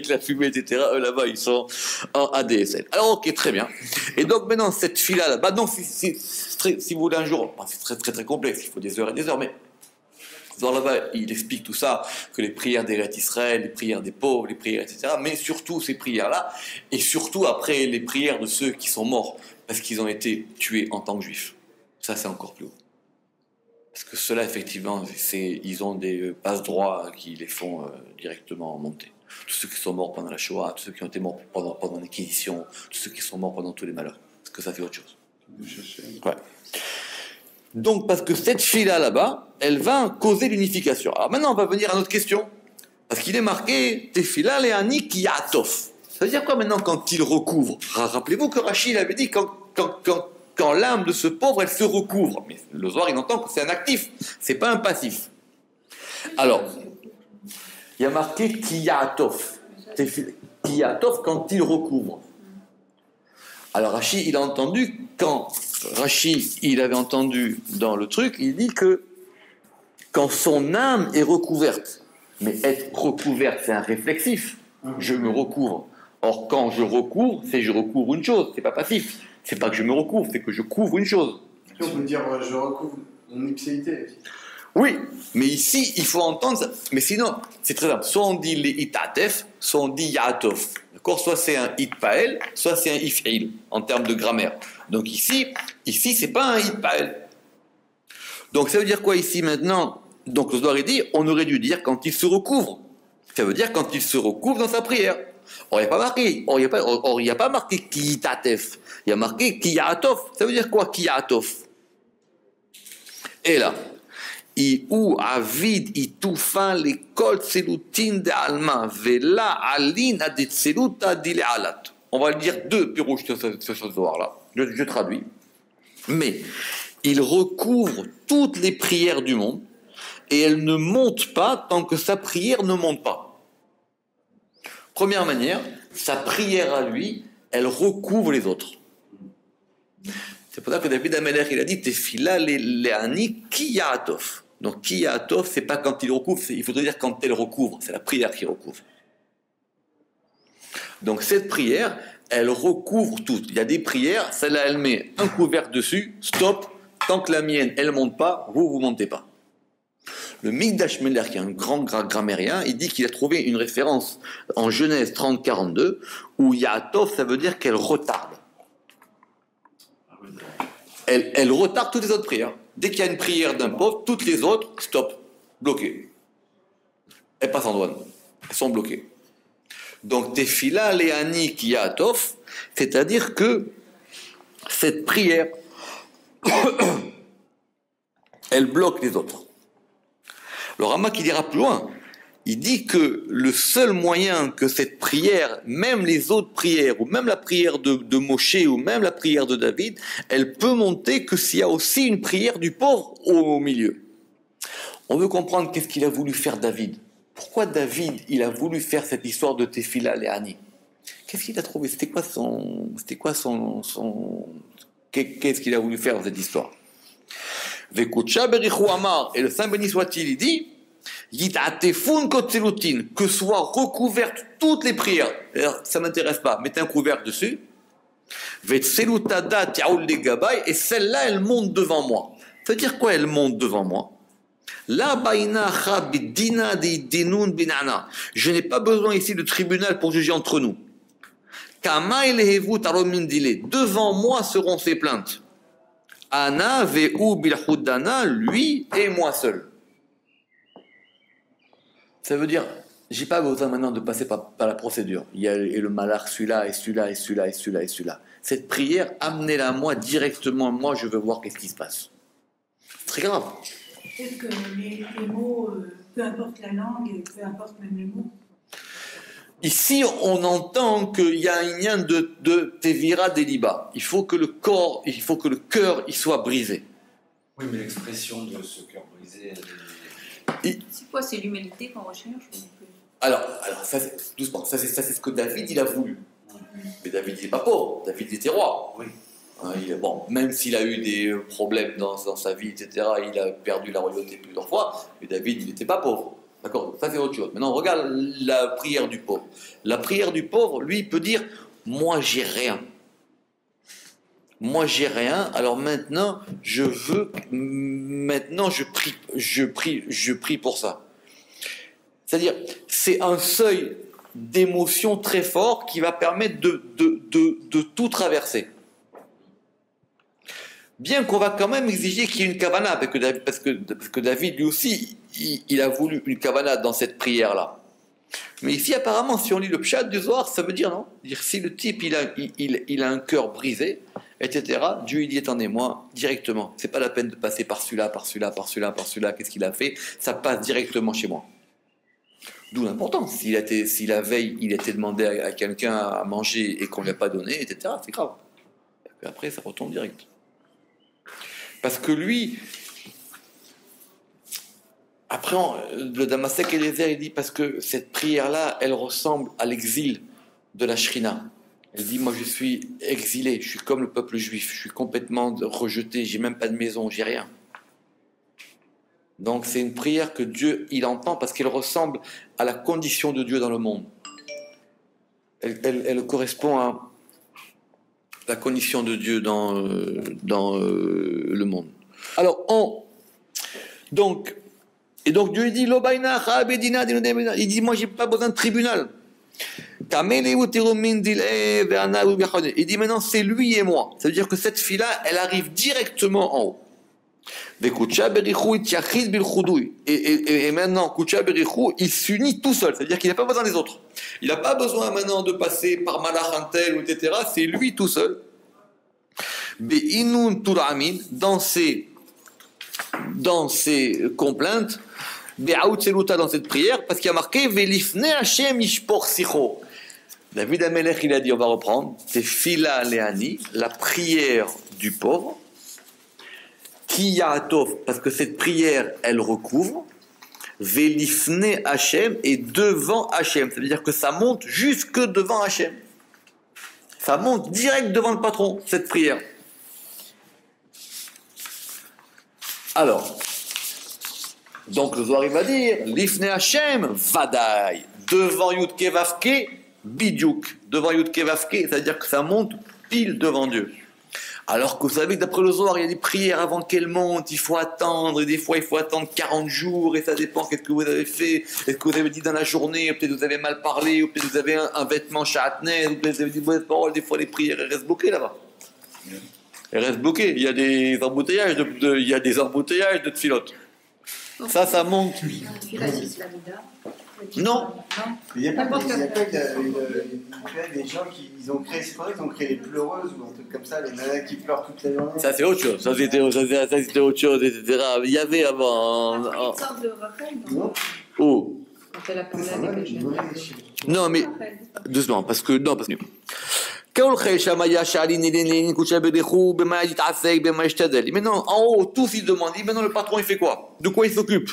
la fumée, etc. Eux là-bas, ils sont en ADSL. Alors ok, très bien. Et donc maintenant, cette fille-là, là-bas, donc si vous voulez un jour, c'est très très très complexe, il faut des heures et des heures, mais... Dans là-bas, il explique tout ça, que les prières des Eretz Israël, les prières des pauvres, les prières, etc., mais surtout ces prières-là, et surtout après les prières de ceux qui sont morts, parce qu'ils ont été tués en tant que juifs. Ça, c'est encore plus haut. Parce que ceux-là, effectivement, ils ont des passe-droits qui les font directement monter. Tous ceux qui sont morts pendant la Shoah, tous ceux qui ont été morts pendant l'Inquisition, tous ceux qui sont morts pendant tous les malheurs. Parce que ça fait autre chose. Ouais. Donc, parce que cette fille-là, là-bas, elle va causer l'unification. Alors maintenant, on va venir à notre question. Parce qu'il est marqué, Tefila le'ani ki ya'atof. Ça veut dire quoi maintenant quand il recouvre? Rappelez-vous que Rachid avait dit quand l'âme de ce pauvre, elle se recouvre. Mais le Zohar, il entend que c'est un actif, c'est pas un passif. Alors, il y a marqué ki ya'atof. Ki ya'atof quand il recouvre. Alors Rachid, il a entendu, quand Rachid, il avait entendu dans le truc, il dit que quand son âme est recouverte, mais être recouverte, c'est un réflexif, je me recouvre. Or, quand je recouvre, c'est je recouvre une chose, c'est pas passif. C'est pas que je me recouvre, c'est que je couvre une chose. On peut dire je recouvre mon ipséité. Oui, mais ici, il faut entendre ça. Mais sinon, c'est très simple. Soit on dit les itatef, soit on dit ya'atof. D'accord? Soit c'est un itpael, soit c'est un if'il, en termes de grammaire. Donc ici, c'est pas un itpael. Donc ça veut dire quoi ici maintenant? Donc le Zohar dit, on aurait dû dire quand il se recouvre. Ça veut dire quand il se recouvre dans sa prière. Or, il n'y a pas marqué, il n'y a pas marqué ki itatef. Il y a marqué ki ya'atof. Ça veut dire quoi ki ya'atof? Et là, ou avid itufan les kol tselutin de alma vela alina de tseluta dile alat. On va le dire 2 pirouches de ce soir là. Je traduis. Mais il recouvre toutes les prières du monde et elle ne monte pas tant que sa prière ne monte pas. Première manière, sa prière à lui, elle recouvre les autres. C'est pour ça que David Amelech, il a dit Tefila le'ani ki ya'atov. Donc ki ya'atov, c'est pas quand il recouvre, il faudrait dire quand elle recouvre. C'est la prière qui recouvre. Donc cette prière, elle recouvre tout. Il y a des prières, celle-là, elle met un couvercle dessus, stop, tant que la mienne, elle ne monte pas, vous ne montez pas. Le Mikdash Meler, qui est un grand grammairien, il dit qu'il a trouvé une référence en Genèse 30-42, où Yaatov, ça veut dire qu'elle retarde. Elle retarde toutes les autres prières. Dès qu'il y a une prière d'un pauvre, toutes les autres, stop, bloquées. Elles passent en douane. Elles sont bloquées. Donc, Tefila Leani Yaatov, c'est-à-dire que cette prière, elle bloque les autres. Le Rama qui dira plus loin, il dit que le seul moyen que cette prière, même les autres prières, ou même la prière de Moshe, ou même la prière de David, elle peut monter que s'il y a aussi une prière du pauvre au milieu. On veut comprendre qu'est-ce qu'il a voulu faire David. Pourquoi David, il a voulu faire cette histoire de Tefila Leani? Qu'est-ce qu'il a trouvé? Qu'est-ce qu'il a voulu faire dans cette histoire? Vekutcha berichu amar, et le Saint béni soit-il, il dit, que soient recouvertes toutes les prières. Alors, ça ne m'intéresse pas, mettez un couvercle dessus. Et celle-là, elle monte devant moi. Ça veut dire quoi, elle monte devant moi? Je n'ai pas besoin ici de tribunal pour juger entre nous. Devant moi seront ces plaintes. Ana ve'u bilhudana, lui et moi seul. Ça veut dire, j'ai pas besoin maintenant de passer par la procédure. Il y a le malach, celui-là, et celui-là, et celui-là, et celui-là, et celui-là. Cette prière, amenez-la à moi directement. Moi, je veux voir qu'est-ce qui se passe. C'est très grave. Peut-être que les mots, peu importe la langue, peu importe même les mots. Ici, on entend qu'il y a un lien de Tevira Deliba. Il faut que le cœur, il soit brisé. Oui, mais l'expression de ce cœur brisé, C'est quoi? C'est l'humanité qu'on recherche? Alors ça, doucement, ça c'est ce que David, il a voulu. Mais David, il n'est pas pauvre. David, il était roi. Oui. Même s'il a eu des problèmes dans sa vie, etc., il a perdu la royauté plusieurs fois, mais David, il n'était pas pauvre. D'accord, ça c'est autre chose. Maintenant, on regarde la prière du pauvre. La prière du pauvre, lui, il peut dire « Moi, j'ai rien. Moi, j'ai rien, alors maintenant, je prie pour ça. » C'est-à-dire, c'est un seuil d'émotion très fort qui va permettre de tout traverser. Bien qu'on va quand même exiger qu'il y ait une kavana, parce que David, lui aussi, il a voulu une kavana dans cette prière-là. Mais ici, apparemment, si on lit le pshat du Zohar, ça veut dire non. Dire si le type, il a un cœur brisé, etc., Dieu, il dit, attendez-moi, directement. C'est pas la peine de passer par celui-là, par celui-là, par celui-là, par celui-là, qu'est-ce qu'il a fait? Ça passe directement chez moi. D'où l'importance. Si la veille, il était demandé à quelqu'un à manger et qu'on ne lui a pas donné, etc., c'est grave. Et après, ça retombe direct. Parce que lui, après, le Damasek Eliezer, il dit, parce que cette prière-là, elle ressemble à l'exil de la Shrina. Elle dit, moi je suis exilé, je suis comme le peuple juif, je suis complètement rejeté, j'ai même pas de maison, j'ai rien. Donc c'est une prière que Dieu, il entend parce qu'elle ressemble à la condition de Dieu dans le monde. Elle correspond à la condition de Dieu dans le monde. Alors, donc Dieu dit, il dit, moi j'ai pas besoin de tribunal. Il dit maintenant c'est lui et moi. Ça veut dire que cette fille-là, elle arrive directement en haut. Et maintenant, Kucha Berichou, il s'unit tout seul. C'est-à-dire qu'il n'a pas besoin des autres. Il n'a pas besoin maintenant de passer par Malach Antel, etc. C'est lui tout seul. Dans ses complaintes, dans cette prière, parce qu'il y a marqué David Amelech, il a dit, on va reprendre, c'est Fila Leani, la prière du pauvre, Ki Yaatov, parce que cette prière, elle recouvre, Velifne Hachem et devant Hachem. Ça veut dire que ça monte jusque devant Hachem. Ça monte direct devant le patron, cette prière. Alors, donc le Zohar il va dire Lifne Hachem, Vadaï. Devant Yudke Vavke, Bidiouk. Devant Yudke Vavke, c'est-à-dire que ça monte pile devant Dieu. Alors que vous savez que d'après le Zohar, il y a des prières avant qu'elles montent, il faut attendre, et des fois il faut attendre 40 jours, et ça dépend qu'est-ce que vous avez fait, est-ce que vous avez dit dans la journée, ou peut-être vous avez mal parlé, ou peut-être vous avez un vêtement chatnez, ou peut-être vous avez dit de mauvaises paroles, des fois les prières elles restent bloquées là-bas. Elles restent bloquées, il y a des embouteillages de tfilotes. Ça monte. Non. Il n'y a pas des gens qui ils ont créé, c'est pour ça qu'ils ont créé les pleureuses ou un truc comme ça, les nanas qui pleurent toute la journée. Ça c'est autre chose, ça c'était autre chose, etc. Il y avait avant. Une sorte de Rachel, Non. Oh. quand elle a parlé avec les jeunes. Non mais doucement, parce que maintenant, en haut, tous ils demandent, maintenant le patron il fait quoi? De quoi il s'occupe?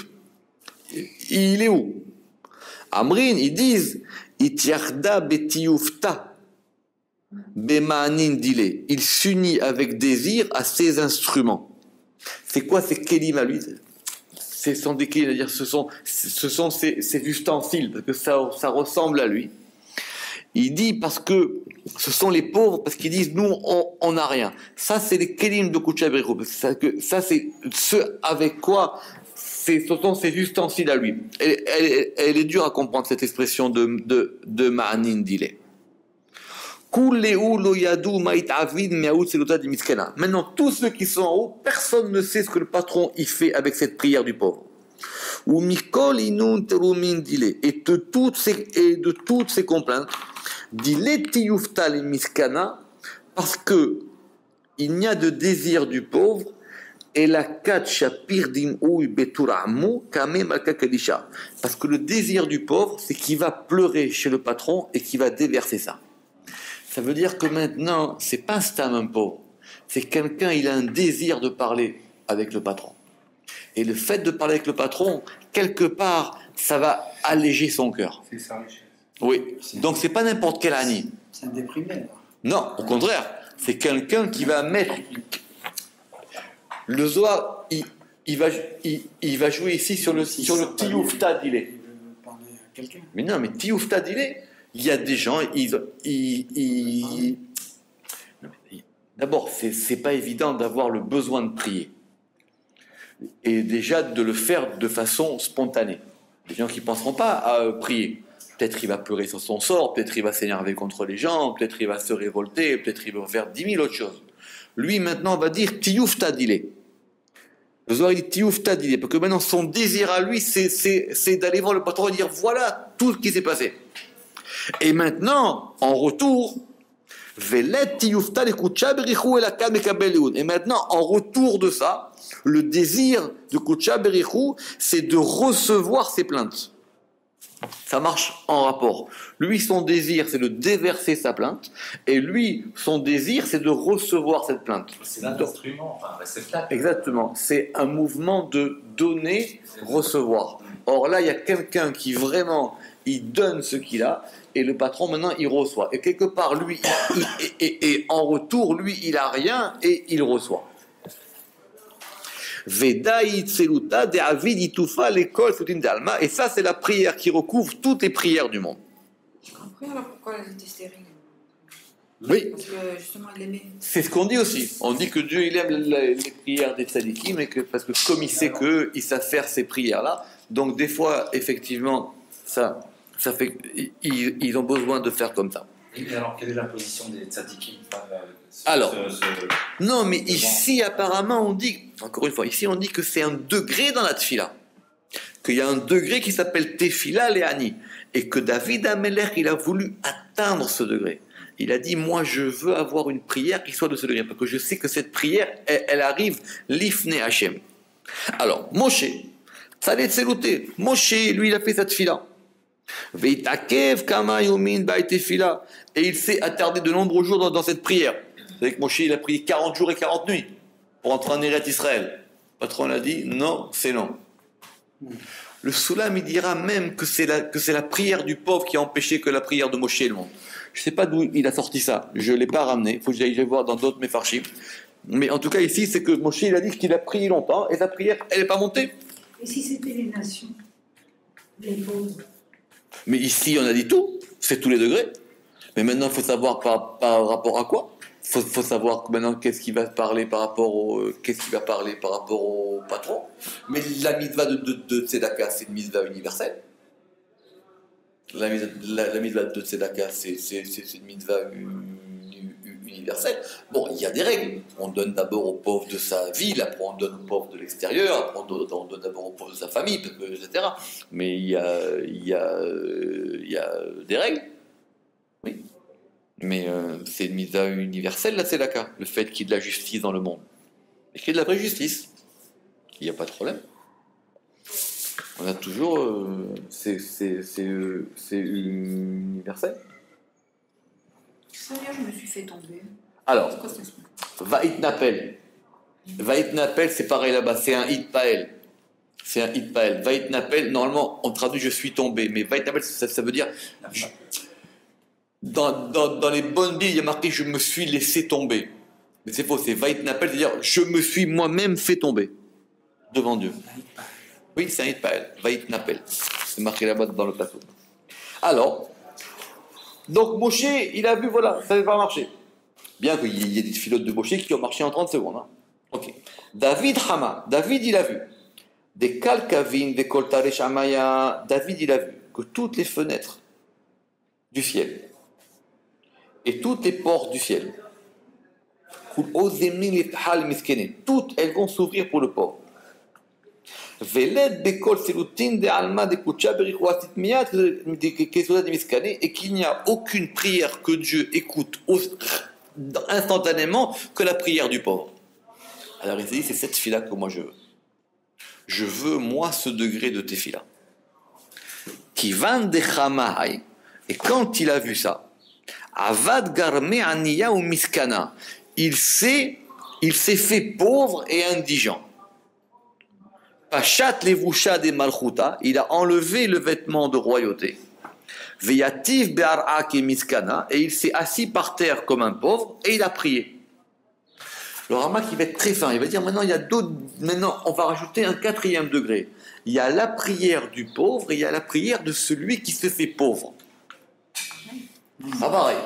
Il est où? Amrin, ils disent, Itiarda betiyufta bemanin dile. Il s'unit avec désir à ses instruments. C'est quoi ces kelim à lui? Ce sont des kelim, c'est-à-dire ce sont ses ustensiles, parce que ça ressemble à lui. Il dit parce que ce sont les pauvres, parce qu'ils disent nous on n'a rien. Ça c'est les kelim de Kouchaberou. Ça c'est ce avec quoi ce sont ses ustensiles à lui. Elle est dure à comprendre cette expression de Ma'anin Dile. Maintenant tous ceux qui sont en haut, personne ne sait ce que le patron y fait avec cette prière du pauvre. Et de toutes ces complaintes, parce que il n'y a de désir du pauvre et la parce que le désir du pauvre c'est qu'il va pleurer chez le patron et qu'il va déverser ça. Ça veut dire que maintenant c'est pas Stam un pauvre, c'est quelqu'un, il a un désir de parler avec le patron. Et le fait de parler avec le patron, quelque part, ça va alléger son cœur. C'est sa richesse. Oui. Donc c'est pas n'importe quel ani. C'est un déprimé alors. Non, au contraire, c'est quelqu'un qui va mettre. Le Zohar, il va jouer ici sur le Tioufta d'Ilé. Mais non, mais Tioufta d'Ilé, il y a des gens, d'abord, c'est pas évident d'avoir le besoin de prier. Et déjà de le faire de façon spontanée. Des gens qui ne penseront pas à prier. Peut-être il va pleurer sur son sort, peut-être il va s'énerver contre les gens, peut-être il va se révolter, peut-être il va faire 10 000 autres choses. Lui maintenant va dire Tioufta d'Ilé. Le Zohar dit Tioufta d'Ilé, parce que maintenant son désir à lui c'est d'aller voir le patron et dire voilà tout ce qui s'est passé. Et maintenant, en retour, et maintenant, en retour de ça, le désir de Koucha Berichou, c'est de recevoir ses plaintes. Ça marche en rapport. Lui, son désir, c'est de déverser sa plainte, et lui, son désir, c'est de recevoir cette plainte. C'est l'instrument, enfin, réceptacle. Exactement. C'est un mouvement de donner, recevoir. Or là, il y a quelqu'un qui vraiment, il donne ce qu'il a, et le patron, maintenant, il reçoit. Et quelque part, lui, et en retour, lui, il a rien, et il reçoit. Et ça, c'est la prière qui recouvre toutes les prières du monde. J'ai compris alors pourquoi elle était stérile. Oui. Parce que justement, elle l'aimait. C'est ce qu'on dit aussi. On dit que Dieu, il aime les prières des tzadikim, parce que comme il sait qu'ils savent faire ces prières-là, donc des fois, effectivement, ça fait ils ont besoin de faire comme ça. Et alors, quelle est la position des tzadikim? Alors, non, mais ici, apparemment, on dit, encore une fois, ici, on dit que c'est un degré dans la tfila. Qu'il y a un degré qui s'appelle Tefila Léani. Et que David Ameler, il a voulu atteindre ce degré. Il a dit, moi, je veux avoir une prière qui soit de ce degré. Parce que je sais que cette prière, elle arrive l'ifne Hachem. Alors, Moshe, ça allait tselouté. Moshe, lui, il a fait cette tfila. Et il s'est attardé de nombreux jours dans cette prière. Vous savez que Moshe, il a prié 40 jours et 40 nuits pour entrer en Eretz Israël. Le patron l'a dit, non, c'est non. Le Soulam, il dira même que c'est la prière du pauvre qui a empêché que la prière de Moshe le monte. Je ne sais pas d'où il a sorti ça, je ne l'ai pas ramené, il faut que j'aille voir dans d'autres méfarchim. Mais en tout cas ici, c'est que Moshe, il a dit qu'il a prié longtemps, et sa prière, elle n'est pas montée. Et si c'était les nations, les pauvres? Mais ici, on a dit tout, c'est tous les degrés. Mais maintenant, il faut savoir par rapport à quoi. Il faut savoir maintenant qu'est-ce qu'il va parler par rapport au patron. Mais la mitzvah de Tzedaka, c'est une mitzvah universelle. La mitzvah de Tzedaka, c'est une mitzvah universelle. Bon, il y a des règles. On donne d'abord aux pauvres de sa ville, après on donne aux pauvres de l'extérieur, après on donne d'abord aux pauvres de sa famille, etc. Mais il y a des règles. Oui. Mais c'est une mitzvah universelle, la Tzedaka, le fait qu'il y ait de la justice dans le monde. Et qu'il y ait de la vraie justice. Il n'y a pas de problème. On a toujours... c'est universel. Seigneur, je me suis fait tomber. Alors, C'est quoi ça? Vaïtnapel. Vaïtnapel, c'est pareil là-bas, c'est un Hitpael. C'est un Hitpael. Vaïtnapel, normalement, on traduit je suis tombé, mais Vaïtnapel, ça veut dire... Dans les bonnes Bibles, il y a marqué je me suis laissé tomber. Mais c'est faux, c'est Vaïtnapel, c'est-à-dire je me suis moi-même fait tomber devant Dieu. Oui, c'est un Hitpael, Vaïtnapel. C'est marqué là-bas dans le plateau. Alors, donc Moshe, il a vu, voilà, ça n'avait pas marché. Bien qu'il y ait des filotes de Moshe qui ont marché en 30 secondes. Hein. Ok. David Hama, David il a vu. Des Kalkavin, des Koltare Shamaya, David il a vu que toutes les fenêtres du ciel et toutes les portes du ciel, toutes elles vont s'ouvrir pour le pauvre. Et qu'il n'y a aucune prière que Dieu écoute instantanément que la prière du pauvre. Alors il s'est dit, c'est cette fila que moi je veux. Je veux, moi, ce degré de tefila. Qui vend des chamahai, et quand il a vu ça, Avad garme aniya ou miskana, il s'est fait pauvre et indigent. Pachat levusha de malchuta, il a enlevé le vêtement de royauté. Veyativ be'arak et miskana, et il s'est assis par terre comme un pauvre et il a prié. Le Ramak il va être très fin, il va dire maintenant il y a d'autres, maintenant on va rajouter un 4e degré. Il y a la prière du pauvre et il y a la prière de celui qui se fait pauvre. Pas pareil.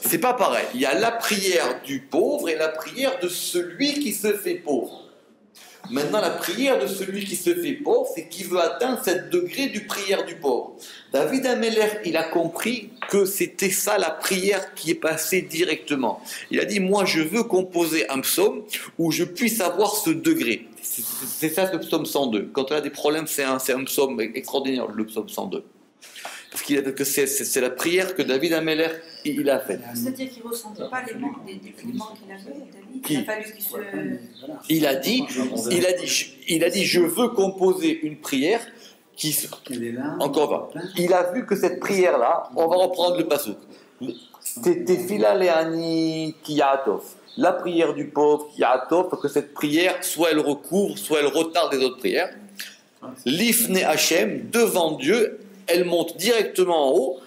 C'est pas pareil. Il y a la prière du pauvre et la prière de celui qui se fait pauvre. Maintenant, la prière de celui qui se fait pauvre, c'est qu'il veut atteindre cette degré du prière du pauvre. David Ameller, il a compris que c'était ça la prière qui est passée directement. Il a dit, moi je veux composer un psaume où je puisse avoir ce degré. C'est ça le psaume 102. Quand on a des problèmes, c'est un psaume extraordinaire, le psaume 102. Parce que c'est la prière que David Ameller il a faite. C'est-à-dire qu'il ne ressentait pas les manques des manques qu'il avait, David. Qui? Il a fallu qu'il se... Il a dit, je veux composer une prière qui... Encore va. Il a vu que cette prière-là, on va reprendre le pasouk. Tefila leani kiyatov. La prière du pauvre kiyatov, que cette prière, soit elle recouvre, soit elle retarde les autres prières. L'ifne Hachem, devant Dieu, elle monte directement en haut.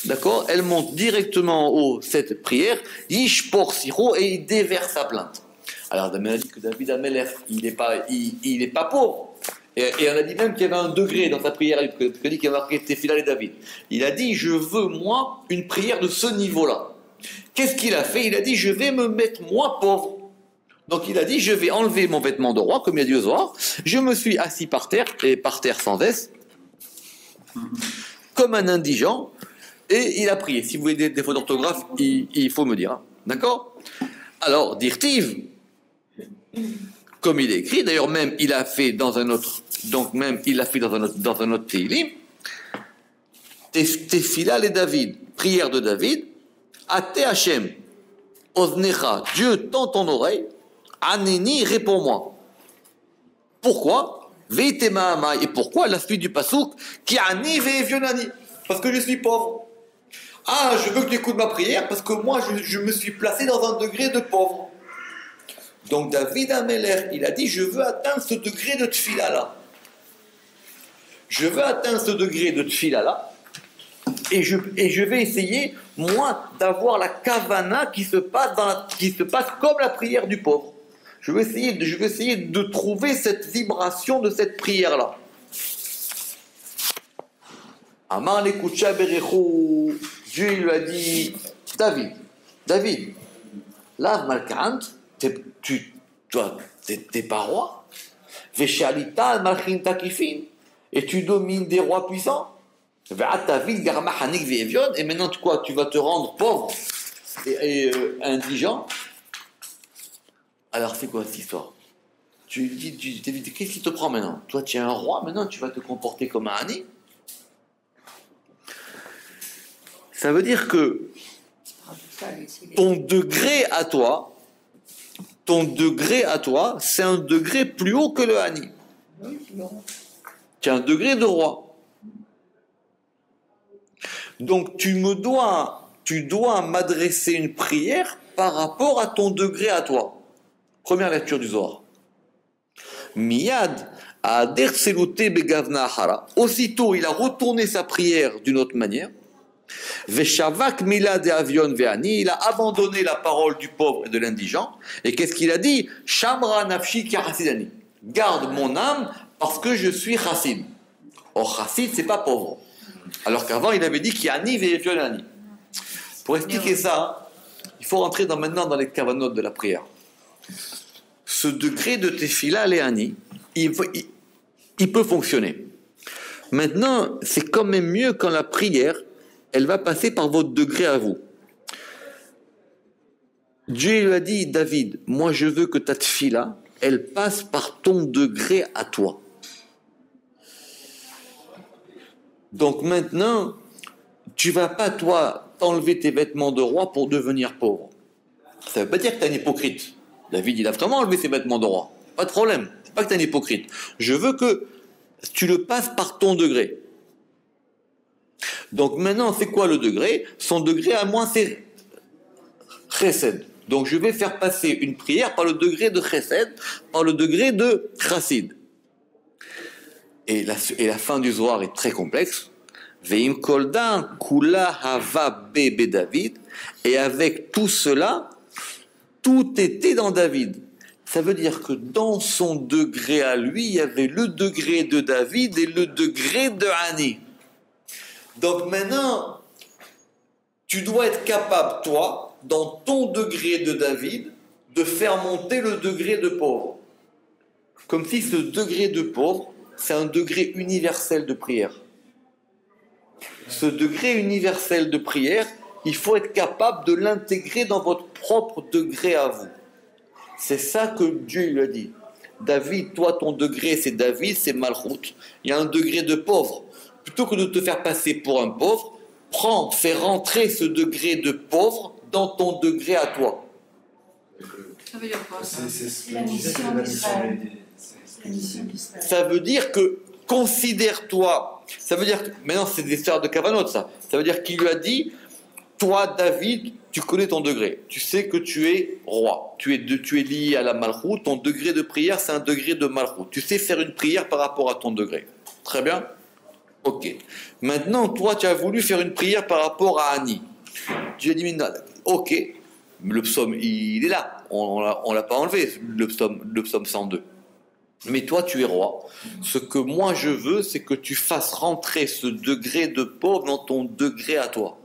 D'accord? Elle monte directement en haut, cette prière. Yishpor siro, et il déverse sa plainte. Alors, on a dit que David Ameller, il n'est pas pauvre. Et on a dit même qu'il y avait un degré dans sa prière, qu'il a marqué Tefila et David. Il a dit, je veux, moi, une prière de ce niveau-là. Qu'est-ce qu'il a fait? Il a dit, je vais me mettre, moi, pauvre. Donc il a dit, je vais enlever mon vêtement de roi, comme il a dit au Zohar. Je me suis assis par terre, et par terre sans veste, comme un indigent, et il a prié. Si vous voulez des défauts d'orthographe, il faut me dire. Hein. D'accord? Alors, dirtiv, comme il est écrit, d'ailleurs même il a fait dans un autre, donc même il l'a fait dans un autre Teilim, Tefila les David, prière de David, Ate Hashem, Oznecha, Dieu tend ton oreille, Aneni, réponds-moi. Pourquoi? Veitema Amai, et pourquoi la suite du pasouk, Ki ani ve'evionani, parce que je suis pauvre. Ah, je veux que tu écoutes ma prière, parce que moi je me suis placé dans un degré de pauvre. Donc David Ameller, il a dit, je veux atteindre ce degré de tfila là. je veux atteindre ce degré de tfila-là, et je vais essayer, moi, d'avoir la kavana qui se passe comme la prière du pauvre. Je vais essayer de trouver cette vibration de cette prière-là. Amar le Koucha Berechou, Dieu lui a dit, David, là, Malkant, t'es pas roi. Veshalita Malchin Takifin, et tu domines des rois puissants. Et maintenant, quoi, tu vas te rendre pauvre et indigent. Alors, c'est quoi cette histoire? Tu dis, qu'est-ce qui te prend maintenant? Toi, tu es un roi, maintenant, tu vas te comporter comme un Ani. Ça veut dire que ton degré à toi, c'est un degré plus haut que le Hani. Tu as un degré de roi. Donc tu dois m'adresser une prière par rapport à ton degré à toi. Première lecture du Zohar. Miyad ader tselouté begavna hara. Aussitôt, il a retourné sa prière d'une autre manière. Veshavak milad avion ve'ani. Il a abandonné la parole du pauvre et de l'indigent. Et qu'est-ce qu'il a dit? Shamra nafshi ki chassidani. Garde mon âme parce que je suis chassid. Or, chassid, c'est pas pauvre. Alors qu'avant, il avait dit qu'il y a ani ve'avion ani. Pour expliquer ça, il faut rentrer maintenant dans les kavanot de la prière. Ce degré de tefila, léani, il peut fonctionner. Maintenant, c'est quand même mieux quand la prière, elle va passer par votre degré à vous. Dieu lui a dit, David, moi je veux que ta tefila, elle passe par ton degré à toi. Donc maintenant, tu vas pas, toi, t'enlever tes vêtements de roi pour devenir pauvre. Ça veut pas dire que tu es un hypocrite. David, il a vraiment enlevé ses vêtements de roi. Pas de problème. C'est pas que tu es un hypocrite. Je veux que tu le passes par ton degré. Donc maintenant, c'est quoi le degré? Son degré à moi, c'est chesed. Donc je vais faire passer une prière par le degré de chesed, par le degré de chassid. Et la fin du Zohar est très complexe. Veim koldan kula hava bebe David. Et avec tout cela, tout était dans David. Ça veut dire que dans son degré à lui, il y avait le degré de David et le degré de Hani. Donc maintenant, tu dois être capable, toi, dans ton degré de David, de faire monter le degré de pauvre. Comme si ce degré de pauvre, c'est un degré universel de prière. Ce degré universel de prière, il faut être capable de l'intégrer dans votre propre degré à vous. C'est ça que Dieu lui a dit. David, toi, ton degré, c'est David, c'est Malchut. Il y a un degré de pauvre. Plutôt que de te faire passer pour un pauvre, fais rentrer ce degré de pauvre dans ton degré à toi. Ça veut dire quoi ça? C'est ce La que disait mission d'Israël. La mission d'Israël. Ça veut dire que, considère-toi, ça veut dire que, maintenant c'est des histoires de Kavanot ça veut dire qu'il lui a dit, toi David, tu connais ton degré, tu sais que tu es roi, tu es lié à la Malchut, ton degré de prière c'est un degré de Malchut, tu sais faire une prière par rapport à ton degré, très bien, ok, maintenant toi tu as voulu faire une prière par rapport à Ani, Dieu a dit, ok, le psaume il est là, on l'a pas enlevé, le psaume 102. Mais toi, tu es roi. Ce que moi, je veux, c'est que tu fasses rentrer ce degré de pauvre dans ton degré à toi.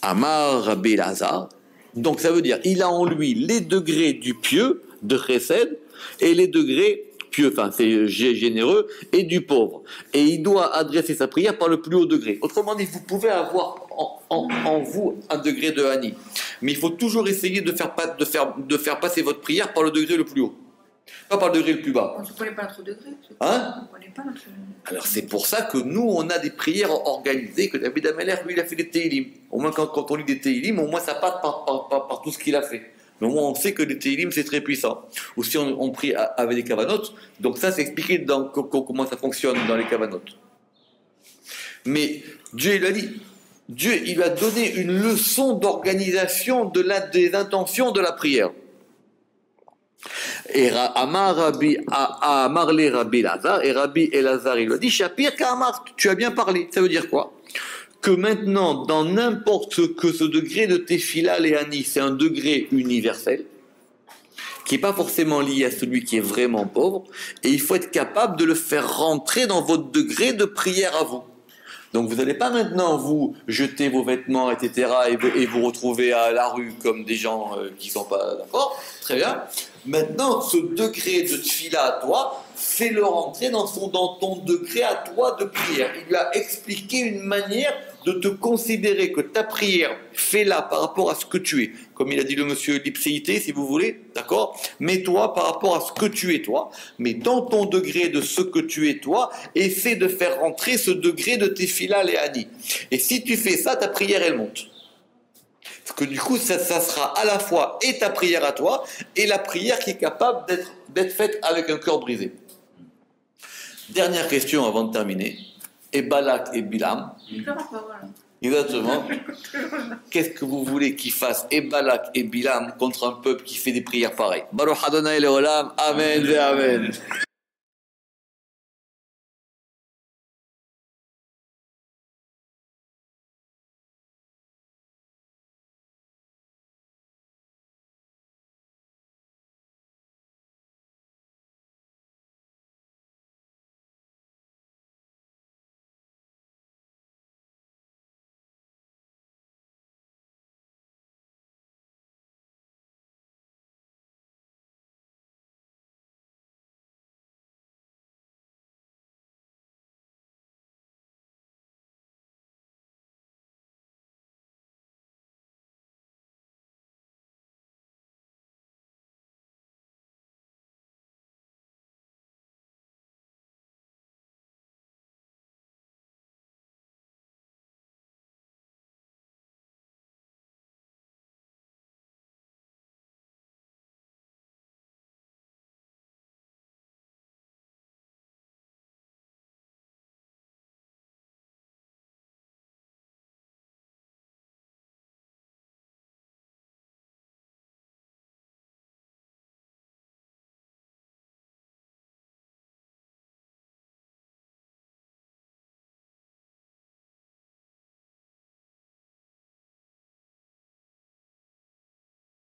Amar Rabbi Elazar. Donc, ça veut dire, il a en lui les degrés du pieux, de chesed, et les degrés pieux, enfin, c'est généreux, et du pauvre. Et il doit adresser sa prière par le plus haut degré. Autrement dit, vous pouvez avoir en vous un degré de Hani. Mais il faut toujours essayer de faire passer votre prière par le degré le plus haut. Pas par le degré le plus bas. On ne connaît pas notre degré. Hein? On ne connaît pas notre degré. Alors c'est pour ça que nous, on a des prières organisées, que David Ameller, lui, il a fait des Tehillim. Au moins, quand on lit des Tehillim, au moins ça passe par tout ce qu'il a fait. Mais au moins, on sait que les Tehillim, c'est très puissant. Ou si on prie avec des Kavanotes, donc ça, c'est expliqué dans comment ça fonctionne dans les Kavanotes. Mais Dieu, il a dit, Dieu, il lui a donné une leçon d'organisation des intentions de la prière. Et Amar le Rabbi Elazar, et Rabbi Elazar, il lui a dit, Shapir Kamar, tu as bien parlé. Ça veut dire quoi? Que maintenant, dans n'importe que ce degré de Tefila Léani, c'est un degré universel, qui n'est pas forcément lié à celui qui est vraiment pauvre, et il faut être capable de le faire rentrer dans votre degré de prière à vous. Donc vous n'allez pas maintenant vous jeter vos vêtements, etc., et vous retrouver à la rue comme des gens qui ne sont pas d'accord. Très bien. Maintenant, ce degré de tfila à toi, fais-le rentrer dans ton degré à toi de prière. Il lui a expliqué une manière de te considérer que ta prière, fais-la par rapport à ce que tu es. Comme il a dit le monsieur l'ipséité, si vous voulez, d'accord? Mets-toi par rapport à ce que tu es toi, mais dans ton degré de ce que tu es toi, essaie de faire rentrer ce degré de tes filas léani. Et si tu fais ça, ta prière, elle monte. Parce que du coup, ça sera à la fois et ta prière à toi, et la prière qui est capable d'être faite avec un cœur brisé. Dernière question avant de terminer. Et Balak et Bilam. Exactement. Qu'est-ce que vous voulez qu'ils fassent et Balak et Bilam contre un peuple qui fait des prières pareilles? Baruch Adonai Leolam. Amen et Amen.